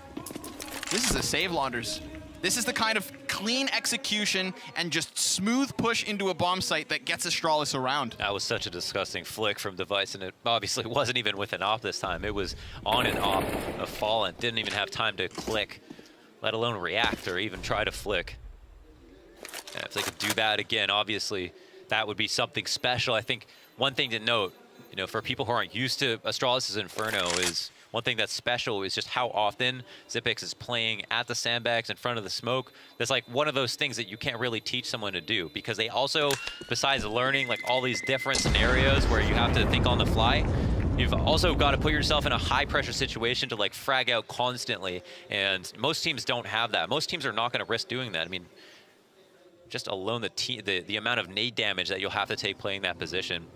this is a save, Launders. This is the kind of clean execution and just smooth push into a bomb site that gets Astralis around. That was such a disgusting flick from Device, and it obviously wasn't even with an op this time. It was on and off of Fallen. Didn't even have time to click, let alone react or even try to flick. And if they could do that again, obviously that would be something special. I think one thing to note, you know, for people who aren't used to Astralis' Inferno is one thing that's special is just how often Zipex is playing at the sandbags in front of the smoke. That's like one of those things that you can't really teach someone to do, because they also, besides learning like all these different scenarios where you have to think on the fly, you've also got to put yourself in a high pressure situation to like frag out constantly. And most teams don't have that. Most teams are not going to risk doing that. I mean, just alone the amount of nade damage that you'll have to take playing that position.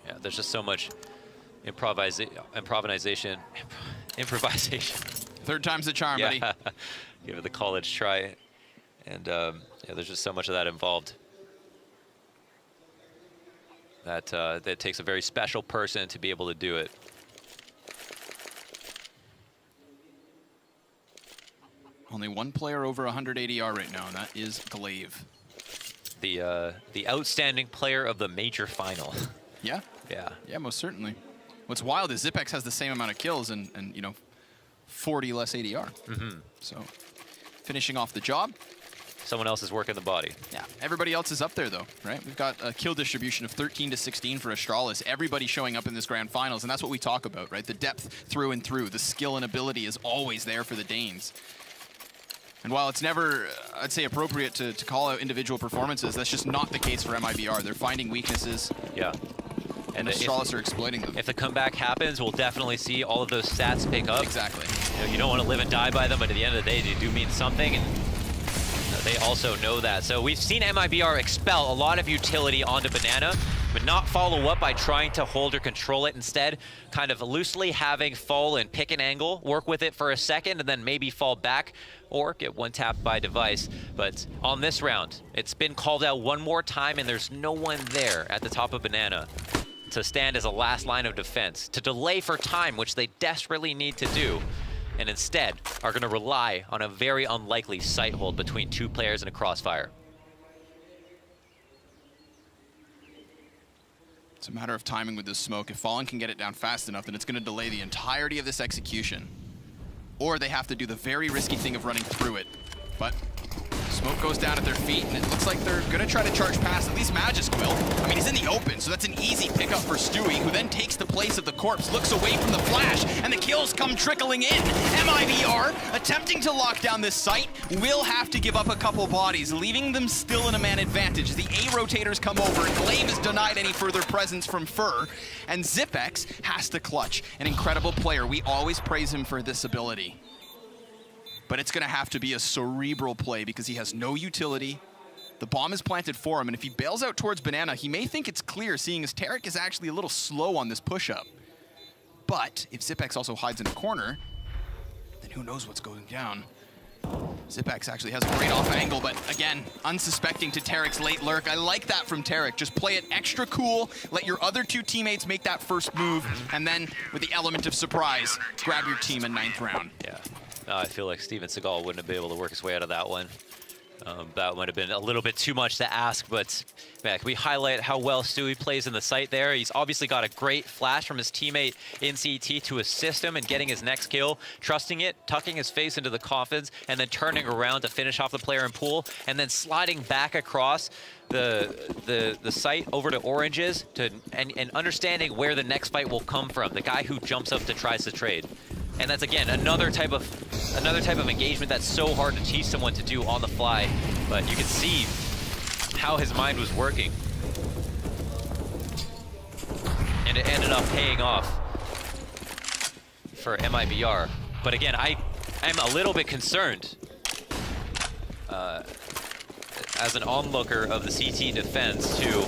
Yeah, there's just so much improvisation. Third time's the charm, buddy. Give it the college try. And yeah, there's just so much of that involved. That takes a very special person to be able to do it. Only one player over 100 ADR right now, and that is Glaive. The outstanding player of the major final. Yeah? Yeah. Yeah, most certainly. What's wild is Zipex has the same amount of kills and you know, 40 less ADR. So, finishing off the job. Someone else is working the body. Yeah, everybody else is up there though, right? We've got a kill distribution of 13 to 16 for Astralis. Everybody showing up in this grand finals, and that's what we talk about, right? The depth through and through. The skill and ability is always there for the Danes. And while it's never, I'd say, appropriate to call out individual performances, that's just not the case for MIBR. They're finding weaknesses. Yeah. And Astralis are exploiting them. If the comeback happens, we'll definitely see all of those stats pick up. Exactly. You don't want to live and die by them, but at the end of the day, they do mean something. And they also know that. So we've seen MIBR expel a lot of utility onto Banana, but not follow up by trying to hold or control it. Instead, kind of loosely having fall and pick an angle, work with it for a second, and then maybe fall back or get one tapped by device. But on this round, it's been called out one more time, and there's no one there at the top of Banana to stand as a last line of defense, to delay for time, which they desperately need to do, and instead are going to rely on a very unlikely sight hold between two players in a crossfire. It's a matter of timing with this smoke. If Fallen can get it down fast enough, then it's going to delay the entirety of this execution. Or they have to do the very risky thing of running through it. But smoke goes down at their feet, and it looks like they're going to try to charge past. At least Magisk will. I mean, he's in the open, so that's an easy pickup for Stewie, who then takes the place of the corpse, looks away from the flash, and the kills come trickling in. MIBR, attempting to lock down this site, will have to give up a couple bodies, leaving them still in a man advantage. The A rotators come over, and Glaive is denied any further presence from Fur, and Zipex has to clutch. An incredible player. We always praise him for this ability. But it's going to have to be a cerebral play because he has no utility. The bomb is planted for him, and if he bails out towards Banana, he may think it's clear, seeing as Tarek is actually a little slow on this push-up. But if Zipex also hides in a corner, then who knows what's going down. Zipex actually has a great off angle, but again, unsuspecting to Tarek's late lurk. I like that from Tarek. Just play it extra cool, let your other two teammates make that first move, and then with the element of surprise, grab your team in 9th round. Yeah. I feel like Steven Seagal wouldn't have been able to work his way out of that one. That might have been a little bit too much to ask, but man, can we highlight how well Stewie plays in the site there? He's obviously got a great flash from his teammate in CT to assist him in getting his next kill, trusting it, tucking his face into the coffins, and then turning around to finish off the player in pool, and then sliding back across the site over to Oranges and understanding where the next fight will come from. The guy who jumps up to tries to trade. And that's, again, another type of engagement that's so hard to teach someone to do on the fly. But you can see how his mind was working. And it ended up paying off for MIBR. But again, I'm a little bit concerned as an onlooker of the CT defense to,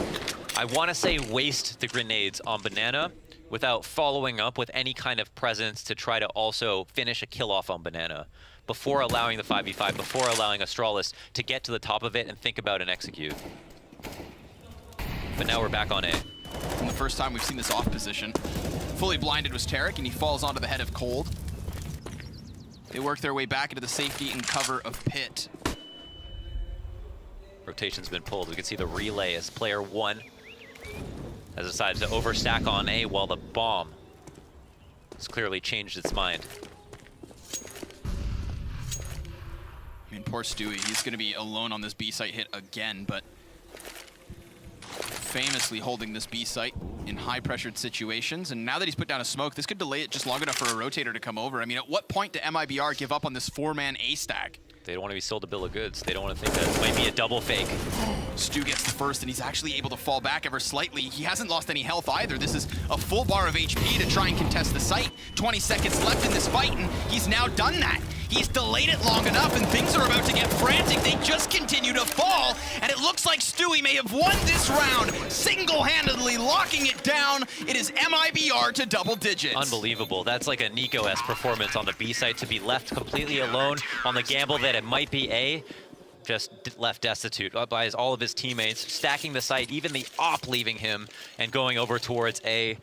I want to say, waste the grenades on Banana without following up with any kind of presence to try to also finish a kill off on Banana before allowing the 5v5, before allowing Astralis to get to the top of it and think about and execute. But now we're back on A. And the first time we've seen this off position. Fully blinded was Tarek, and he falls onto the head of Cold. They work their way back into the safety and cover of Pit. Rotation's been pulled. We can see the relay as player 1 has decided to overstack on A while the bomb has clearly changed its mind. I mean, poor Stewie, he's going to be alone on this B site hit again, but famously holding this B site in high-pressured situations, and now that he's put down a smoke, this could delay it just long enough for a rotator to come over. I mean, at what point do MIBR give up on this 4-man A stack? They don't want to be sold a bill of goods. They don't want to think that it might be a double fake. Stu gets the first, and he's actually able to fall back ever slightly. He hasn't lost any health either. This is a full bar of HP to try and contest the site. 20 seconds left in this fight, and he's now done that. He's delayed it long enough, and things are about to get frantic. They just continue to fall, and it looks like Stewie may have won this round, single-handedly locking it down. It is MIBR to double digits. Unbelievable. That's like a Nico-esque performance on the B site, to be left completely alone on the gamble that it might be A. Just left destitute by all of his teammates, stacking the site, even the op leaving him and going over towards A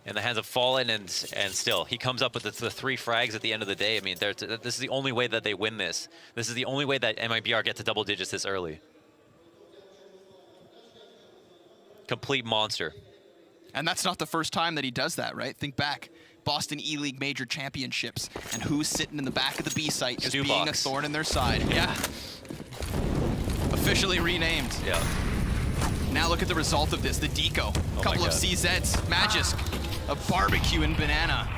in the hands of Fallen, and still he comes up with the 3 frags at the end of the day. I mean, this is the only way that they win this. This is the only way that MIBR get to double digits this early. Complete monster. And that's not the first time that he does that, right? Think back. Boston E-League Major Championships, and who's sitting in the back of the B site just being a thorn in their side. Yeah. Officially renamed. Yeah. Now look at the result of this, the deco. A couple of CZs, Magisk, a barbecue and banana.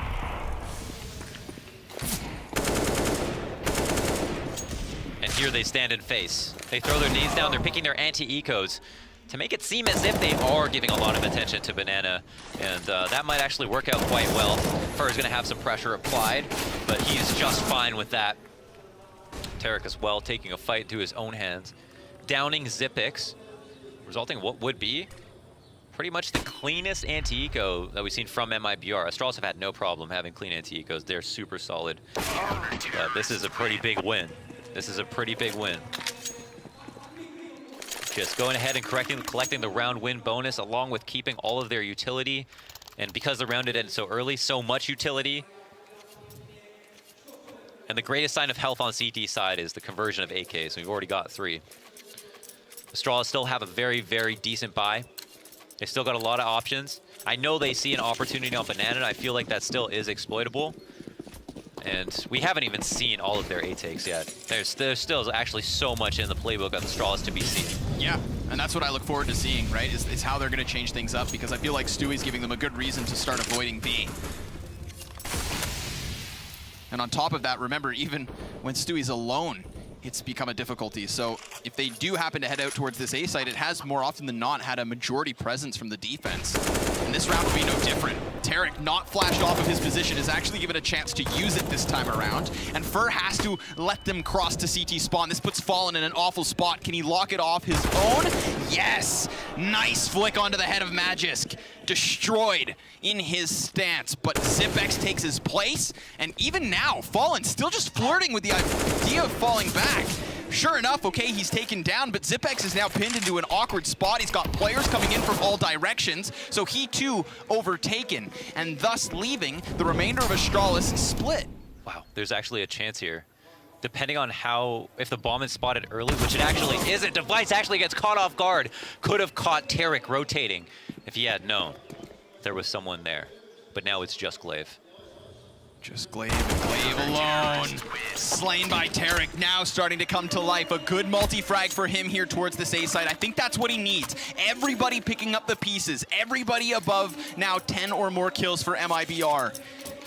And here they stand and face. They throw their nades down, they're picking their anti-ecos to make it seem as if they are giving a lot of attention to Banana. And that might actually work out quite well. Fur's gonna have some pressure applied, but he's just fine with that. Tarek as well, taking a fight into his own hands. Downing Zipix, resulting in what would be pretty much the cleanest anti-eco that we've seen from MIBR. Astralis have had no problem having clean anti-ecos. They're super solid. This is a pretty big win. This is a pretty big win. Just going ahead and collecting the round win bonus, along with keeping all of their utility. And because the round ended so early, so much utility. And the greatest sign of health on CT side is the conversion of AKs. We've already got 3. Astralis still have a very, very decent buy. They still got a lot of options. I know they see an opportunity on Banana, and I feel like that still is exploitable. And we haven't even seen all of their A takes yet. There's still actually so much in the playbook of Astralis to be seen. Yeah, and that's what I look forward to seeing, right? Is how they're going to change things up, because I feel like Stewie's giving them a good reason to start avoiding B. And on top of that, remember, even when Stewie's alone, it's become a difficulty. So if they do happen to head out towards this A site, it has more often than not had a majority presence from the defense. And this round will be no different. Tarek, not flashed off of his position, is actually given a chance to use it this time around. And Fur has to let them cross to CT spawn. This puts Fallen in an awful spot. Can he lock it off his own? Yes! Nice flick onto the head of Magisk. Destroyed in his stance, but Zipx takes his place. And even now, Fallen still just flirting with the idea of falling back. Sure enough, okay, he's taken down, but Zipx is now pinned into an awkward spot. He's got players coming in from all directions, so he too overtaken, and thus leaving the remainder of Astralis split. Wow, there's actually a chance here. Depending on if the bomb is spotted early, which it actually isn't, Device actually gets caught off guard. Could have caught Tarek rotating if he had known there was someone there. But now it's just Glaive. Just Glaive and Glaive alone. Slain by Tarek, now starting to come to life. A good multi-frag for him here towards this A side. I think that's what he needs. Everybody picking up the pieces. Everybody above now 10 or more kills for MIBR.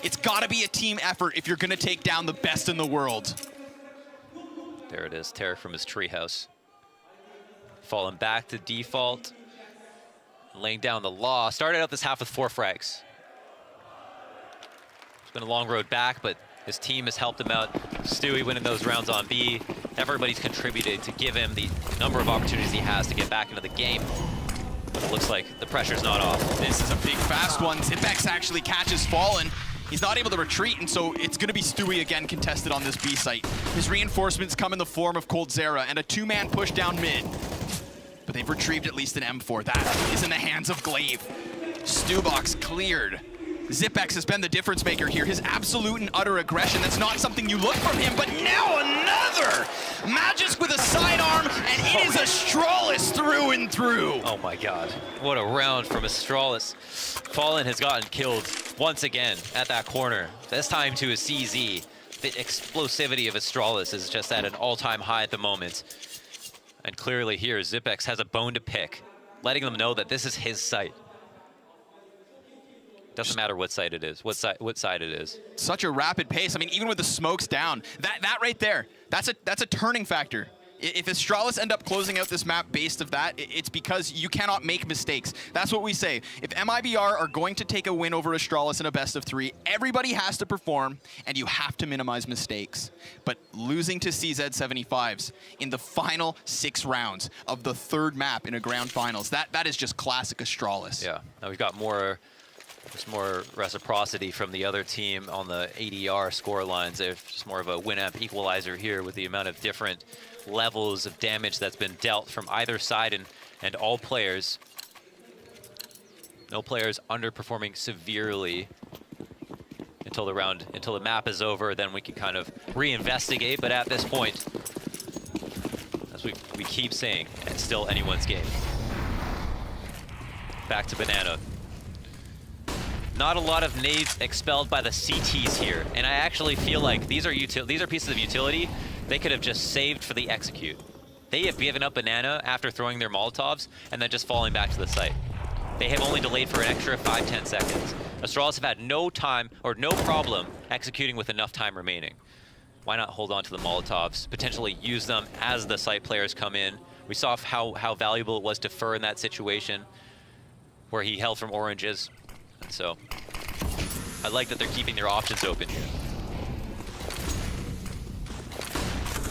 It's gotta be a team effort if you're gonna take down the best in the world. There it is, Tarek from his treehouse. Falling back to default. Laying down the law. Started out this half with 4 frags. It's been a long road back, but his team has helped him out. Stewie winning those rounds on B. Everybody's contributed to give him the number of opportunities he has to get back into the game. But it looks like the pressure's not off. This is a big fast one. Zipx actually catches Fallen. He's not able to retreat, and so it's going to be Stewie again contested on this B site. His reinforcements come in the form of Cold Zera and a 2-man push down mid. But they've retrieved at least an M4. That is in the hands of Glaive. Stewbox cleared. Zipx has been the difference maker here. His absolute and utter aggression. That's not something you look from him, but now another! Magisk with a sidearm, and it is Astralis through and through. Oh my god. What a round from Astralis. Fallen has gotten killed once again at that corner. This time to a CZ. The explosivity of Astralis is just at an all-time high at the moment. And clearly here, Zipx has a bone to pick, letting them know that this is his site. Doesn't matter what side it is, what side it is. Such a rapid pace. I mean, even with the smokes down, that right there, that's a turning factor. If Astralis end up closing out this map based of that, it's because you cannot make mistakes. That's what we say. If MIBR are going to take a win over Astralis in a best of 3, everybody has to perform, and you have to minimize mistakes. But losing to CZ75s in the final 6 rounds of the 3rd map in a ground finals, that is just classic Astralis. Yeah, now we've got more reciprocity from the other team on the ADR score lines. There's just more of a Winamp equalizer here with the amount of different levels of damage that's been dealt from either side, and all players. No players underperforming severely until the map is over. Then we can kind of reinvestigate. But at this point, as we keep saying, it's still anyone's game. Back to Banana. Not a lot of nades expelled by the CTs here, and I actually feel like these are pieces of utility they could have just saved for the execute. They have given up Banana after throwing their Molotovs and then just falling back to the site. They have only delayed for an extra 5-10 seconds. Astralis have had no time or no problem executing with enough time remaining. Why not hold on to the Molotovs, potentially use them as the site players come in? We saw how valuable it was to Fur in that situation where he held from oranges. So I like that they're keeping their options open here.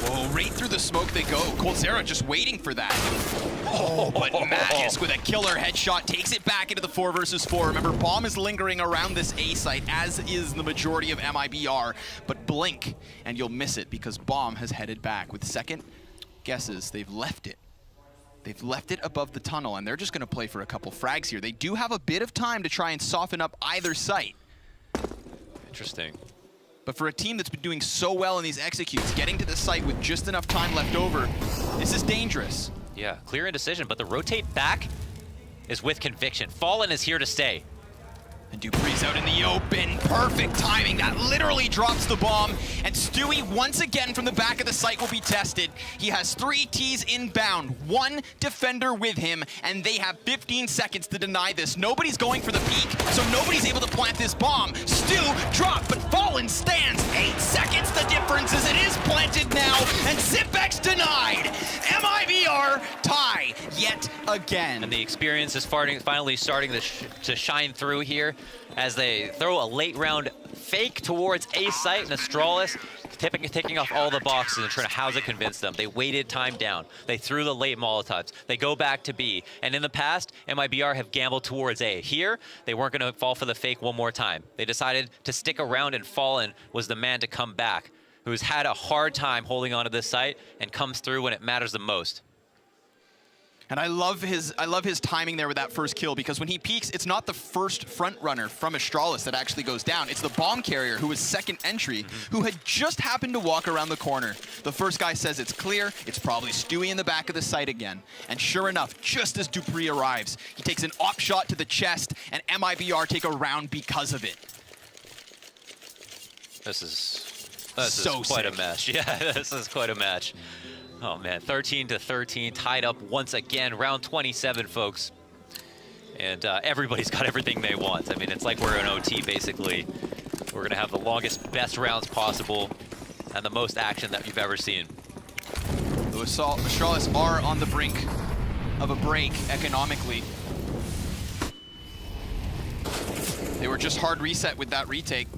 Whoa, right through the smoke they go. Coldzera just waiting for that. Oh, but Magisk with a killer headshot takes it back into the 4 versus 4. Remember, Bomb is lingering around this A site, as is the majority of MIBR. But blink, and you'll miss it because Bomb has headed back. With second guesses, they've left it. They've left it above the tunnel, and they're just going to play for a couple frags here. They do have a bit of time to try and soften up either site. Interesting. But for a team that's been doing so well in these executes, getting to the site with just enough time left over, this is dangerous. Yeah, clear indecision, but the rotate back is with conviction. Fallen is here to stay. And Dupree's out in the open. Perfect timing. That literally drops the bomb. And Stewie, once again from the back of the site, will be tested. He has 3 Ts inbound, 1 defender with him, and they have 15 seconds to deny this. Nobody's going for the peak, so nobody's able to plant this bomb. Stu dropped, but Fallen stands. 8 seconds the difference as it is planted now, and Zipex denied. MIBR tie yet again. And the experience is finally starting to shine through here as they throw a late round fake towards A site, and Astralis ticking off all the boxes and trying to how to convince them. They waited time down. They threw the late Molotovs. They go back to B. And in the past, MIBR have gambled towards A. Here, they weren't going to fall for the fake one more time. They decided to stick around, and Fallen was the man to come back, who's had a hard time holding onto this site and comes through when it matters the most. And I love his timing there with that first kill, because when he peeks, it's not the first front runner from Astralis that actually goes down. It's the bomb carrier, who was second entry, who had just happened to walk around the corner. The first guy says it's clear. It's probably Stewie in the back of the site again. And sure enough, just as Dupree arrives, he takes an op shot to the chest, and MIBR take a round because of it. This is so quite sick. a match. Yeah, this is quite a match. Oh man, 13-13, tied up once again, round 27, folks. And everybody's got everything they want. I mean, it's like we're in OT, basically. We're gonna have the longest, best rounds possible, and the most action that you've ever seen. The Astralis are on the brink of a break economically. They were just hard reset with that retake.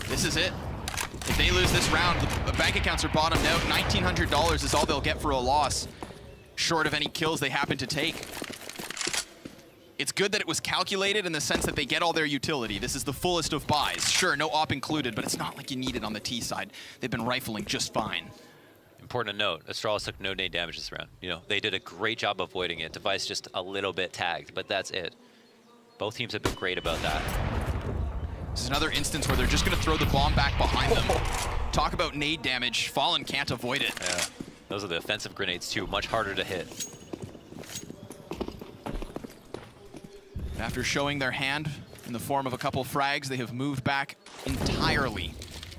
This is it. If they lose this round, the bank accounts are bottomed out. $1,900 is all they'll get for a loss, short of any kills they happen to take. It's good that it was calculated in the sense that they get all their utility. This is the fullest of buys. Sure, no op included, but it's not like you need it on the T side. They've been rifling just fine. Important to note, Astralis took no nade damage this round. You know, they did a great job avoiding it. Device just a little bit tagged, but that's it. Both teams have been great about that. This is another instance where they're just going to throw the bomb back behind them. Talk about nade damage. Fallen can't avoid it. Yeah, those are the offensive grenades too, much harder to hit. After showing their hand in the form of a couple frags, they have moved back entirely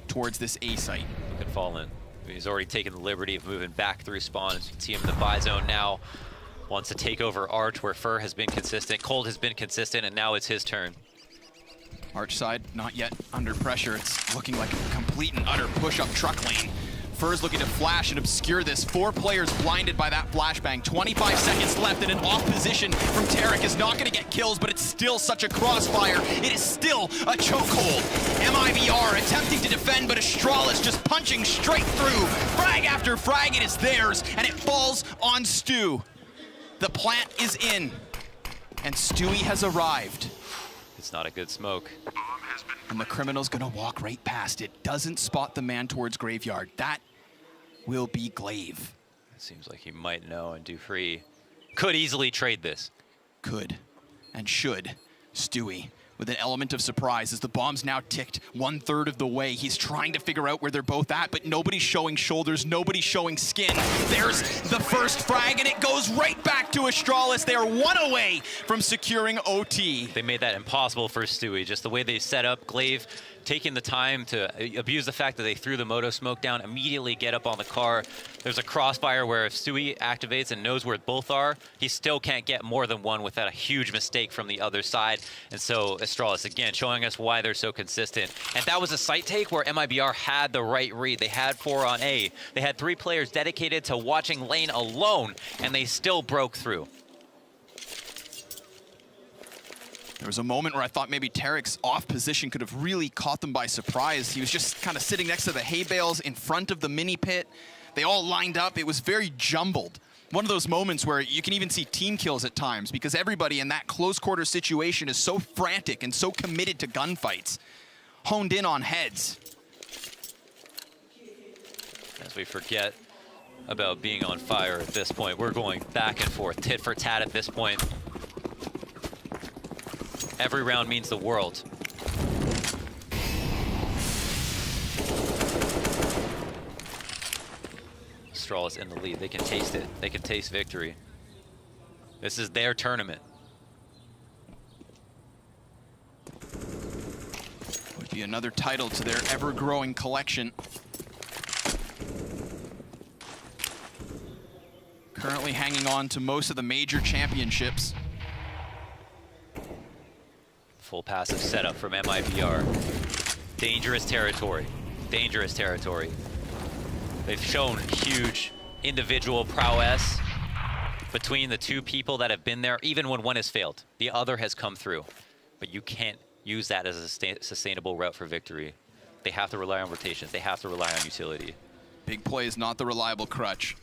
towards this A site. Look at Fallen. He's already taken the liberty of moving back through spawn. As you can see him in the buy zone now. Wants to take over Arch, where Fur has been consistent. Cold has been consistent, and now it's his turn. Arch side, not yet under pressure. It's looking like a complete and utter push-up truck lane Fur's looking to flash and obscure this. 4 players blinded by that flashbang. 25 seconds left, and an off position from Tarek is not going to get kills, but it's still such a crossfire. It is still a chokehold. Mibr attempting to defend, but Astralis just punching straight through. Frag after frag, it is theirs, and it falls on Stu. The plant is in, and Stewie has arrived. It's not a good smoke. And the criminal's gonna walk right past it. Doesn't spot the man towards Graveyard. That will be Glaive. It seems like he might know, and Dufree could easily trade this. Could and should. Stewie with an element of surprise as the bomb's now ticked 1/3 of the way. He's trying to figure out where they're both at, but nobody's showing shoulders, nobody's showing skin. There's the first frag, and it goes right back to Astralis. They are 1 away from securing OT. They made that impossible for Stewie. Just the way they set up, Glaive taking the time to abuse the fact that they threw the moto smoke down, immediately get up on the car. There's a crossfire where if Stewie activates and knows where both are, he still can't get more than one without a huge mistake from the other side. And so Astralis, again, showing us why they're so consistent. And that was a site take where Mibr had the right read. They had 4 on A. They had 3 players dedicated to watching lane alone, and they still broke through. There was a moment where I thought maybe Tarek's off position could have really caught them by surprise. He was just kind of sitting next to the hay bales in front of the mini pit. They all lined up. It was very jumbled. One of those moments where you can even see team kills at times because everybody in that close quarter situation is so frantic and so committed to gunfights. Honed in on heads. As we forget about being on fire at this point, we're going back and forth, tit for tat at this point. Every round means the world. Astralis in the lead. They can taste it. They can taste victory. This is their tournament. Would be another title to their ever-growing collection. Currently hanging on to most of the major championships. Full passive setup from Mibr. Dangerous territory. Dangerous territory. They've shown huge individual prowess between the 2 people that have been there, even when one has failed. The other has come through. But you can't use that as a sustainable route for victory. They have to rely on rotations. They have to rely on utility. Big play is not the reliable crutch.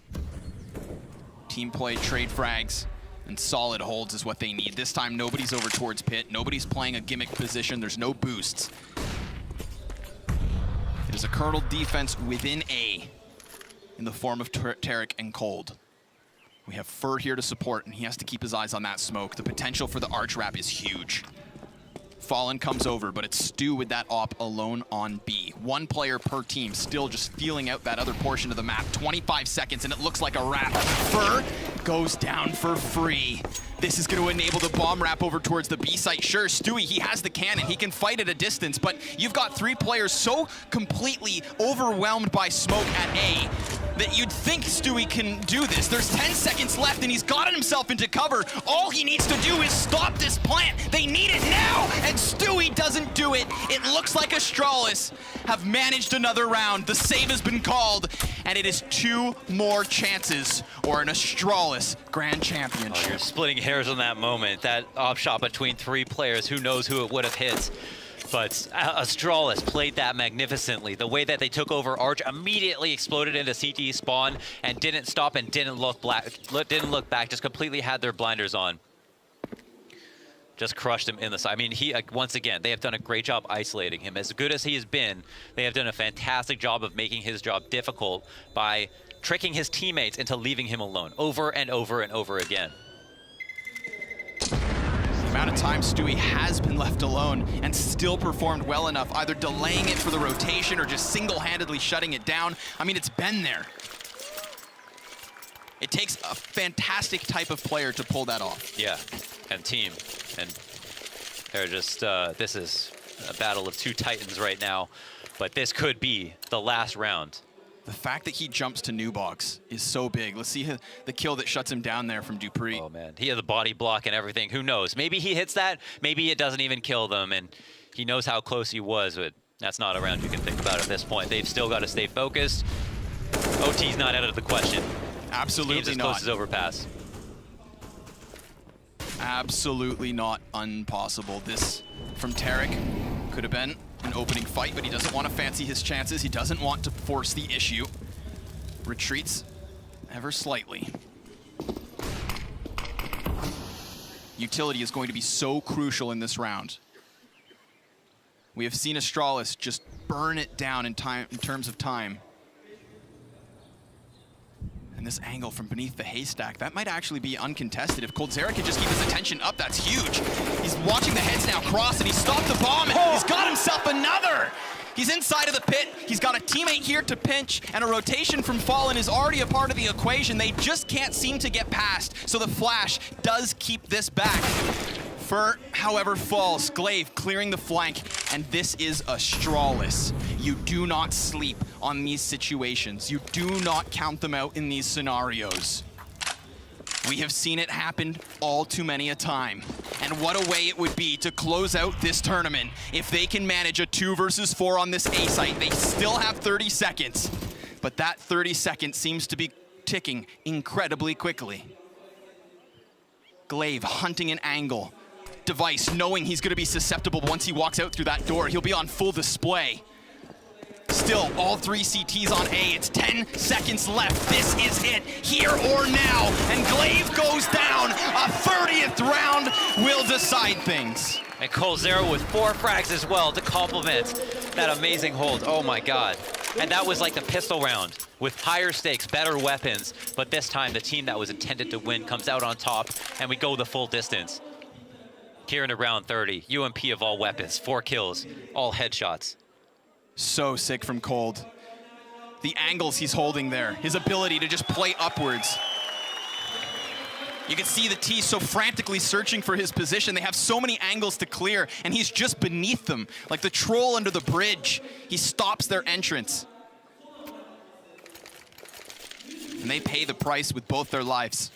Team play, trade frags, and solid holds is what they need. This time, nobody's over towards pit. Nobody's playing a gimmick position. There's no boosts. It is a kernel defense within A in the form of Tarek and Cold. We have Fur here to support, and he has to keep his eyes on that smoke. The potential for the arch wrap is huge. Fallen comes over, but it's Stu with that op alone on B. 1 player per team, still just feeling out that other portion of the map. 25 seconds, and it looks like a wrap. Fur goes down for free. This is going to enable the bomb wrap over towards the B site. Sure, Stewie, he has the cannon. He can fight at a distance, but you've got 3 players so completely overwhelmed by smoke at A that you'd think Stewie can do this. There's 10 seconds left, and he's gotten himself into cover. All he needs to do is stop this plant. They need it now, and Stewie doesn't do it. It looks like Astralis have managed another round. The save has been called, and it is 2 more chances or an Astralis Grand Championship. Oh, you're splitting hairs on that moment. That op shot between 3 players, who knows who it would have hit. But Astralis played that magnificently. The way that they took over Arch, immediately exploded into CT spawn and didn't stop and didn't look back, just completely had their blinders on. Just crushed him in the side. I mean, once again, they have done a great job isolating him. As good as he has been, they have done a fantastic job of making his job difficult by tricking his teammates into leaving him alone over and over and over again. The amount of time Stewie has been left alone and still performed well enough, either delaying it for the rotation or just single-handedly shutting it down. I mean, it's been there. It takes a fantastic type of player to pull that off. Yeah, and team. And they're just, this is a battle of 2 titans right now, but this could be the last round. The fact that he jumps to new box is so big. Let's see the kill that shuts him down there from Dupree. Oh man, he had the body block and everything. Who knows? Maybe he hits that, maybe it doesn't even kill them, and he knows how close he was, but that's not a round you can think about at this point. They've still got to stay focused. OT's not out of the question. Absolutely Game's as not. close as overpass. Absolutely not impossible. This from Tarek could have been an opening fight, but he doesn't want to fancy his chances. He doesn't want to force the issue. Retreats ever slightly. Utility is going to be so crucial in this round. We have seen Astralis just burn it down in terms of time. And this angle from beneath the haystack, that might actually be uncontested. If coldzera can just keep his attention up, that's huge. He's watching the heads now cross, and he stopped the bomb, and he's got himself another! He's inside of the pit, he's got a teammate here to pinch, and a rotation from Fallen is already a part of the equation. They just can't seem to get past, so the flash does keep this back. Fur, however, falls. Glaive clearing the flank, and this is Astralis. You do not sleep on these situations. You do not count them out in these scenarios. We have seen it happen all too many a time. And what a way it would be to close out this tournament. If they can manage a 2 versus 4 on this A site, they still have 30 seconds. But that 30 seconds seems to be ticking incredibly quickly. Glaive hunting an angle. Device knowing he's going to be susceptible once he walks out through that door. He'll be on full display. Still, all 3 CTs on A. It's 10 seconds left. This is it, here or now. And Glaive goes down. A 30th round will decide things. And coldzera with 4 frags as well to complement that amazing hold. Oh my God. And that was like the pistol round with higher stakes, better weapons. But this time, the team that was intended to win comes out on top, and we go the full distance. Here in round 30, UMP of all weapons, 4 kills, all headshots. So sick from Cold. The angles he's holding there, his ability to just play upwards. You can see the T so frantically searching for his position. They have so many angles to clear, and he's just beneath them. Like the troll under the bridge. He stops their entrance. And they pay the price with both their lives.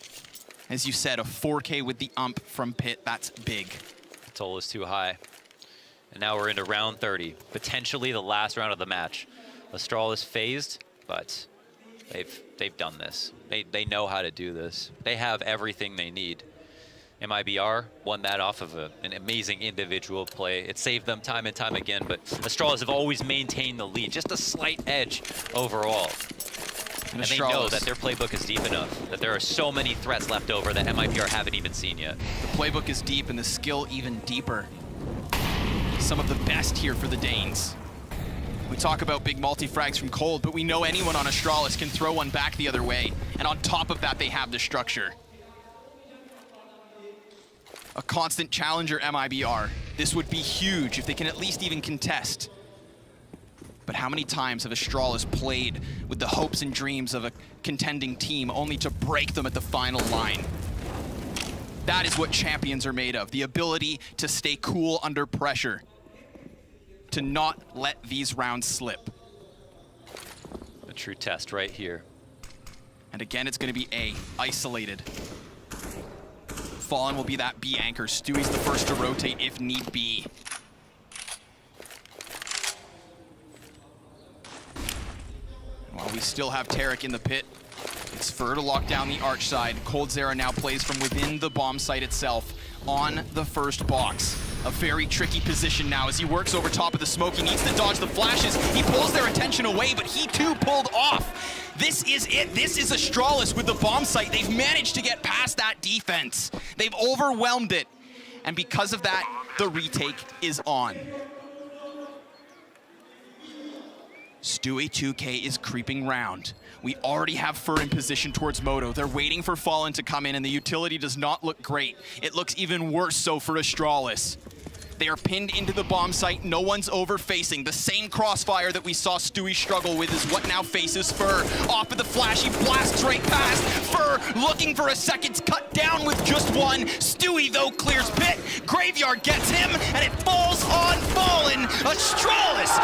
As you said, a 4K with the ump from Pit, that's big. The toll is too high. And now we're into round 30, potentially the last round of the match. Astralis phased, but they've done this. They know how to do this. They have everything they need. Mibr won that off of an amazing individual play. It saved them time and time again, but Astralis have always maintained the lead, just a slight edge overall. And they know that their playbook is deep enough, that there are so many threats left over that Mibr haven't even seen yet. The playbook is deep and the skill even deeper. Some of the best here for the Danes. We talk about big multi-frags from Cold, but we know anyone on Astralis can throw one back the other way. And on top of that, they have the structure. A constant challenger Mibr. This would be huge if they can at least even contest. But how many times have Astralis played with the hopes and dreams of a contending team only to break them at the final line? That is what champions are made of, the ability to stay cool under pressure, to not let these rounds slip. A true test right here. And again, it's going to be A, isolated. Fallen will be that B anchor. Stewie's the first to rotate if need be. While we still have Tarek in the pit, it's Fur to lock down the arch side. coldzera now plays from within the bomb site itself on the first box. A very tricky position now as he works over top of the smoke. He needs to dodge the flashes. He pulls their attention away, but he too pulled off. This is it. This is Astralis with the bomb site. They've managed to get past that defense. They've overwhelmed it. And because of that, the retake is on. Stewie 2K is creeping round. We already have Fur in position towards Moto. They're waiting for Fallen to come in, and the utility does not look great. It looks even worse so for Astralis. They are pinned into the bomb site. No one's over-facing. The same crossfire that we saw Stewie struggle with is what now faces Fur. Off of the flash, he blasts right past. Fur looking for a second, cut down with just one. Stewie, though, clears pit. Graveyard gets him, and it falls on Fallen. Astralis